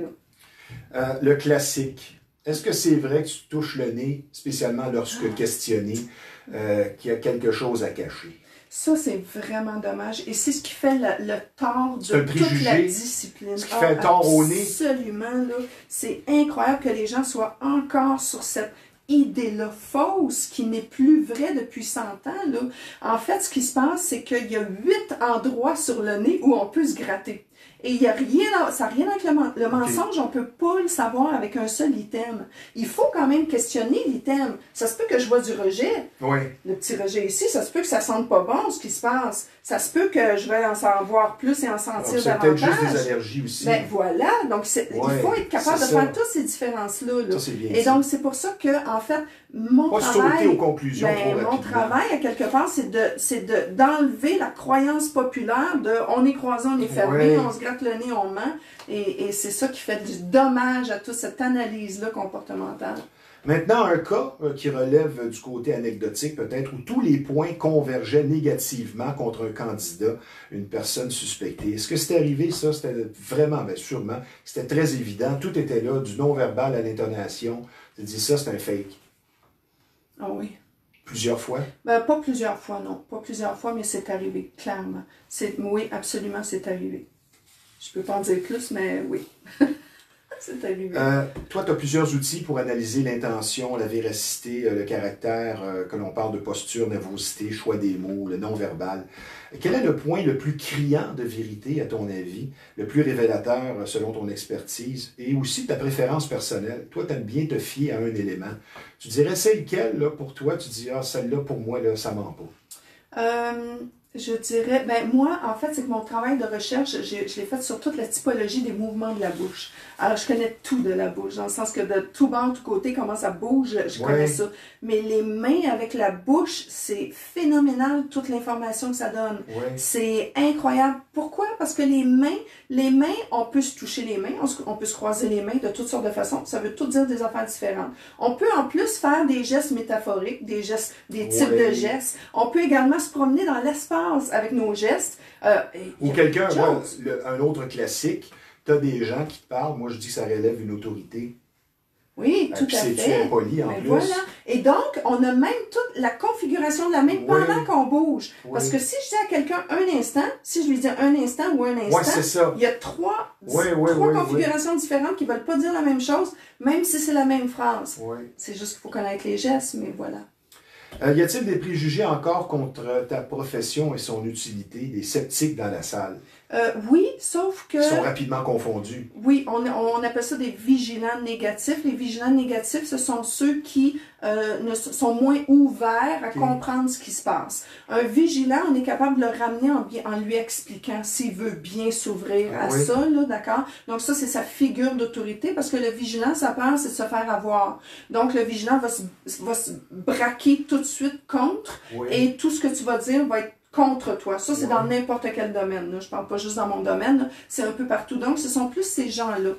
là. Le classique. Est-ce que c'est vrai que tu touches le nez, spécialement lorsque questionné, qu'il y a quelque chose à cacher? Ça, c'est vraiment dommage. Et c'est ce qui fait le tort C'est un de toute la préjugé. discipline. Ce qui fait tort au nez. Absolument, là. C'est incroyable que les gens soient encore sur cette idée-là fausse qui n'est plus vraie depuis 100 ans. Là. En fait, ce qui se passe, c'est qu'il y a 8 endroits sur le nez où on peut se gratter. Et il y a rien, ça n'a rien avec le mensonge, on ne peut pas le savoir avec un seul item. Il faut quand même questionner l'item. Ça se peut que je vois du rejet. Oui. Le petit rejet ici, ça se peut que ça sente pas bon ce qui se passe. Ça se peut que je vais en savoir plus et en sentir C'est peut-être davantage. juste des allergies aussi. Ben voilà, donc il faut être capable de c'est ça. faire toutes ces différences-là. Là. Ça, c'est bien Et ça. donc, c'est pour ça que, en fait, mon Pas sauter travail, aux conclusions trop mon rapidement. travail, à quelque part, c'est d'enlever la croyance populaire de on est croisé, on est fermé, Ouais. on se gratte le nez, on ment. Et c'est ça qui fait du dommage à toute cette analyse-là comportementale. Maintenant, un cas qui relève du côté anecdotique peut-être, où tous les points convergeaient négativement contre un candidat, une personne suspectée. Est-ce que c'est arrivé, ça? C'était vraiment, bien sûrement, c'était très évident. Tout était là, du non-verbal à l'intonation. Tu dis ça, c'est un fake. Ah oui. Plusieurs fois? Ben, pas plusieurs fois, non. Pas plusieurs fois, mais c'est arrivé, clairement. Oui, absolument, c'est arrivé. Je peux pas en dire plus, mais oui. C'est arrivé. Toi, tu as plusieurs outils pour analyser l'intention, la véracité, le caractère, que l'on parle de posture, nervosité, choix des mots, le non-verbal. Quel est le point le plus criant de vérité, à ton avis, le plus révélateur selon ton expertise et aussi ta préférence personnelle? Toi, tu aimes bien te fier à un élément. Tu dirais, c'est lequel, là, pour toi? Tu dis, ah, celle-là, pour moi, là, ça ment pas. Je dirais, ben moi, en fait, c'est que mon travail de recherche, je l'ai fait sur toute la typologie des mouvements de la bouche. Alors, je connais tout de la bouche, dans le sens que de tout bord, tout côté, comment ça bouge, je connais ça. Mais les mains avec la bouche, c'est phénoménal, toute l'information que ça donne. Ouais. C'est incroyable. Pourquoi? Parce que les mains, on peut se toucher les mains, on peut se croiser les mains de toutes sortes de façons. Ça veut tout dire des affaires différentes. On peut en plus faire des gestes métaphoriques, des types de gestes. On peut également se promener dans l'espace avec nos gestes. Ou quelqu'un, un autre classique, tu as des gens qui te parlent, moi je dis que ça relève une autorité. Oui, tout Puis à c'est-tu fait. impoli en Mais plus? voilà. Et donc, on a même toute la configuration de la main pendant qu'on bouge. Oui. Parce que si je dis à quelqu'un un instant, si je lui dis un instant ou un instant, c'est ça. il y a trois Oui, configurations différentes qui ne veulent pas dire la même chose, même si c'est la même phrase. Oui. C'est juste qu'il faut connaître les gestes, mais voilà. Y a-t-il des préjugés encore contre ta profession et son utilité, des sceptiques dans la salle? Oui, sauf que... Ils sont rapidement confondus. Oui, on appelle ça des vigilants négatifs. Les vigilants négatifs, ce sont ceux qui sont moins ouverts à comprendre ce qui se passe. Un vigilant, on est capable de le ramener en lui expliquant s'il veut bien s'ouvrir à ça, là, d'accord? Donc ça, c'est sa figure d'autorité, parce que le vigilant, sa peur, c'est de se faire avoir. Donc le vigilant va se braquer tout de suite contre, et tout ce que tu vas dire va être contre toi. Ça, c'est dans n'importe quel domaine. Là. Je parle pas juste dans mon domaine. C'est un peu partout. Donc, ce sont plus ces gens-là.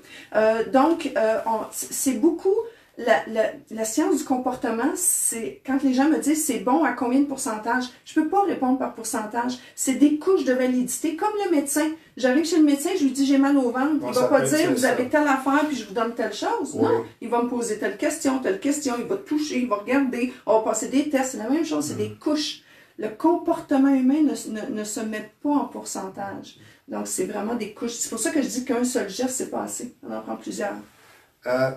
C'est beaucoup... La science du comportement, c'est quand les gens me disent c'est bon à combien de pourcentage, je peux pas répondre par pourcentage. C'est des couches de validité. Comme le médecin. J'arrive chez le médecin, je lui dis j'ai mal au ventre. Il va pas dire vous avez telle affaire puis je vous donne telle chose. Non. Il va me poser telle question. Il va te toucher, il va regarder. On va passer des tests. C'est la même chose. C'est des couches. Le comportement humain ne se met pas en pourcentage. Donc, c'est vraiment des couches. C'est pour ça que je dis qu'un seul geste, c'est pas assez. On en prend plusieurs.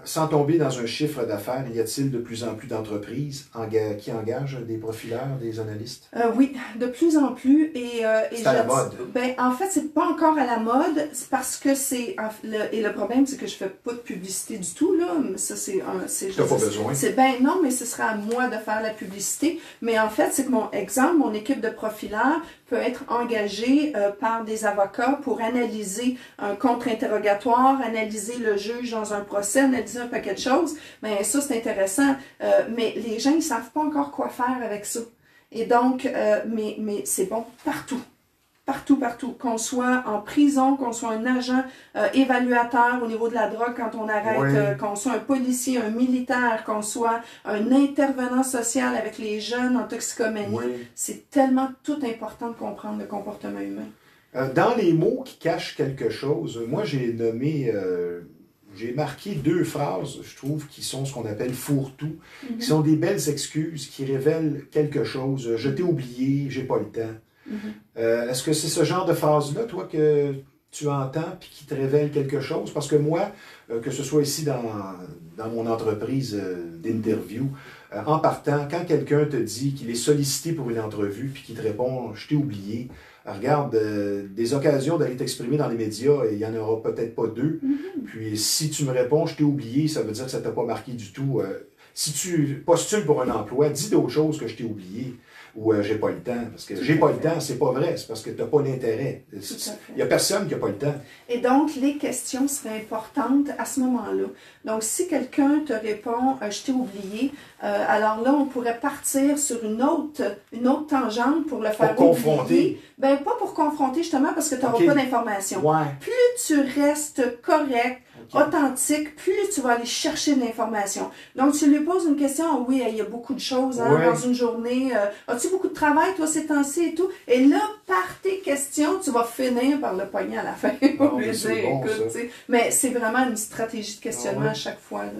Sans tomber dans un chiffre d'affaires, y a-t-il de plus en plus d'entreprises qui engagent des profileurs, des analystes? Oui, de plus en plus. C'est à la mode. En fait, c'est pas encore à la mode, c'est parce que et le problème, c'est que je fais pas de publicité du tout, là. Ça, t'as pas besoin. Non, mais ce sera à moi de faire la publicité. Mais en fait, c'est que mon équipe de profileurs peut être engagée par des avocats pour analyser un contre-interrogatoire, analyser le juge dans un procès, analyser un paquet de choses. Mais ça, c'est intéressant. Mais les gens, ils savent pas encore quoi faire avec ça. Et donc, mais c'est bon partout. Partout. Qu'on soit en prison, qu'on soit un agent évaluateur au niveau de la drogue quand on arrête, qu'on soit un policier, un militaire, qu'on soit un intervenant social avec les jeunes en toxicomanie. C'est tellement tout important de comprendre le comportement humain. Dans les mots qui cachent quelque chose, moi j'ai nommé... J'ai marqué 2 phrases, je trouve, qui sont ce qu'on appelle fourre-tout, qui sont des belles excuses, qui révèlent quelque chose. Je t'ai oublié, j'ai pas le temps. Est-ce que c'est ce genre de phrase-là, toi, que tu entends puis qui te révèle quelque chose? Parce que moi, que ce soit ici dans mon entreprise d'interview, en partant, quand quelqu'un te dit qu'il est sollicité pour une entrevue puis qu'il te répond « je t'ai oublié », regarde, des occasions d'aller t'exprimer dans les médias, il n'y en aura peut-être pas 2. Puis si tu me réponds « je t'ai oublié », ça veut dire que ça ne t'a pas marqué du tout. Si tu postules pour un emploi, dis d'autres choses que « je t'ai oublié » ou « j'ai pas le temps ». Parce que « j'ai pas le temps », c'est pas vrai, c'est parce que tu n'as pas l'intérêt. Il n'y a personne qui n'a pas le temps. Et donc, les questions seraient importantes à ce moment-là. Donc, si quelqu'un te répond « je t'ai oublié », alors là, on pourrait partir sur une autre tangente pour le faire pour oublier. Confronter. Ben, pas pour confronter, justement, parce que tu n'auras pas d'informations. Plus tu restes correct, authentique, plus tu vas aller chercher de l'information. Donc, tu lui poses une question, « oui, il y a beaucoup de choses dans une journée. As-tu beaucoup de travail, toi, ces temps-ci et tout? » Et là, par tes questions, tu vas finir par le poignet à la fin. Mais c'est vraiment une stratégie de questionnement à chaque fois. Là,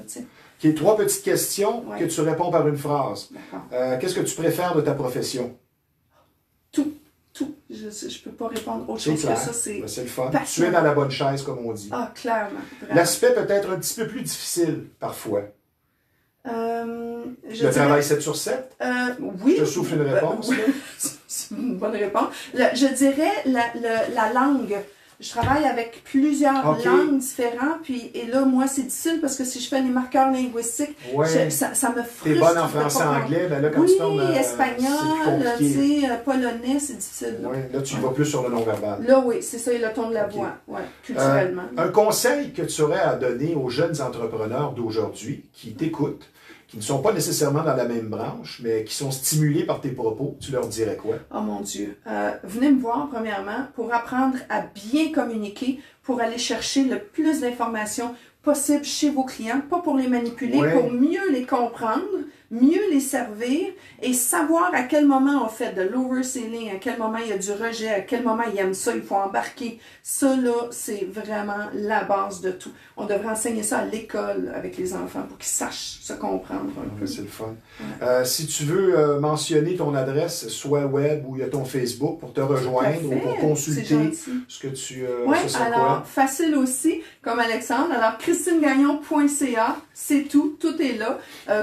OK, 3 petites questions que tu réponds par une phrase. Qu'est-ce que tu préfères de ta profession? Tout. Je ne peux pas répondre autre chose que ça. C'est le fun. Tu es dans la bonne chaise, comme on dit. Ah, clairement. L'aspect peut être un petit peu plus difficile, parfois. Le travail 7 sur 7? Oui. Je te souffle une réponse. C'est une bonne réponse. Je dirais la langue. Je travaille avec plusieurs langues différentes, et là, moi, c'est difficile parce que si je fais les marqueurs linguistiques, ça me frustre. T'es bonne en français-anglais, ben là, quand tu tombes espagnol, polonais, c'est difficile. Là, tu vas plus sur le non-verbal. Là, oui, c'est ça, il a le ton de la voix, culturellement. Un conseil que tu aurais à donner aux jeunes entrepreneurs d'aujourd'hui qui t'écoutent, qui ne sont pas nécessairement dans la même branche, mais qui sont stimulés par tes propos, tu leur dirais quoi? Oh mon Dieu! Venez me voir, premièrement, pour apprendre à bien communiquer, pour aller chercher le plus d'informations possible chez vos clients, pas pour les manipuler, pour mieux les comprendre, mieux les servir et savoir à quel moment on fait de l'overselling, à quel moment il y a du rejet, à quel moment ils aiment ça, il faut embarquer. Ça, là, c'est vraiment la base de tout. On devrait enseigner ça à l'école avec les enfants pour qu'ils sachent se comprendre un peu. C'est le fun. Si tu veux mentionner ton adresse, soit web ou il y a ton Facebook pour te rejoindre ou pour consulter ce que tu... alors, facile aussi, comme Alexandre. Alors, christinegagnon.ca, c'est tout est là.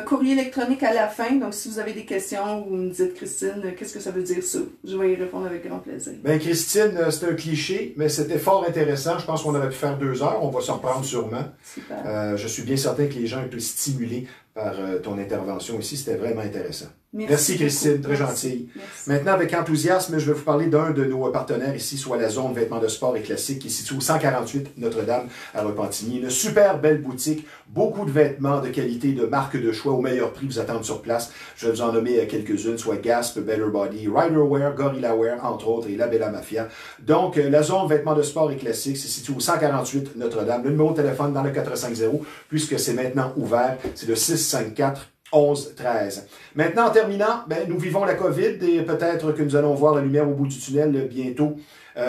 Courrier électronique chronique à la fin, donc si vous avez des questions, vous me dites, Christine, qu'est-ce que ça veut dire ça? Je vais y répondre avec grand plaisir. Ben Christine, c'est un cliché, mais c'était fort intéressant. Je pense qu'on aurait pu faire 2 heures. On va s'en reprendre sûrement. Super. Je suis bien certain que les gens étaient stimulés par ton intervention ici. C'était vraiment intéressant. Merci Christine, très gentille. Merci. Maintenant, avec enthousiasme, je vais vous parler d'un de nos partenaires ici, soit la zone vêtements de sport et classiques, qui est située au 148 Notre-Dame à Repentigny. Une super belle boutique, beaucoup de vêtements de qualité, de marque de choix au meilleur prix vous attendent sur place. Je vais vous en nommer quelques-unes, soit Gasp, Better Body, Riderwear, Gorilla Wear, entre autres, et La Bella Mafia. Donc, la zone vêtements de sport et classiques, c'est situé au 148 Notre-Dame. Le numéro de téléphone dans le 450, puisque c'est maintenant ouvert, c'est le 654 11 13. Maintenant, en terminant, nous vivons la COVID et peut-être que nous allons voir la lumière au bout du tunnel bientôt.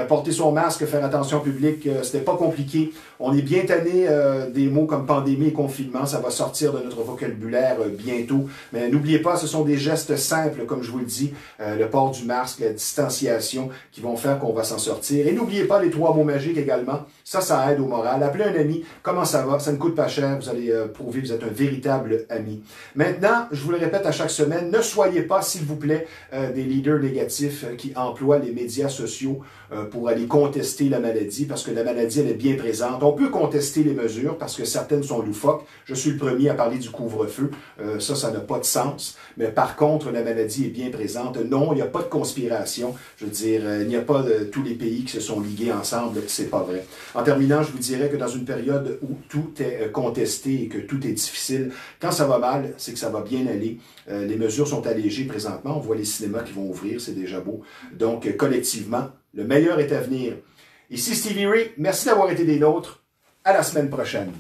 Porter son masque, faire attention au public, c'était pas compliqué. On est bien tanné des mots comme pandémie et confinement. Ça va sortir de notre vocabulaire bientôt. Mais n'oubliez pas, ce sont des gestes simples, comme je vous le dis. Le port du masque, la distanciation, qui vont faire qu'on va s'en sortir. Et n'oubliez pas les 3 mots magiques également. Ça aide au moral. Appelez un ami. Comment ça va? Ça ne coûte pas cher. Vous allez prouver que vous êtes un véritable ami. Maintenant, je vous le répète à chaque semaine, ne soyez pas, s'il vous plaît, des leaders négatifs qui emploient les médias sociaux pour aller contester la maladie, parce que la maladie, elle est bien présente. On peut contester les mesures, parce que certaines sont loufoques. Je suis le premier à parler du couvre-feu. Ça n'a pas de sens. Mais par contre, la maladie est bien présente. Non, il n'y a pas de conspiration. Je veux dire, il n'y a pas tous les pays qui se sont ligués ensemble. C'est pas vrai. En terminant, je vous dirais que dans une période où tout est contesté et que tout est difficile, quand ça va mal, c'est que ça va bien aller. Les mesures sont allégées présentement. On voit les cinémas qui vont ouvrir. C'est déjà beau. Donc, collectivement, le meilleur est à venir. Ici Stevie Ray, merci d'avoir été des nôtres. À la semaine prochaine.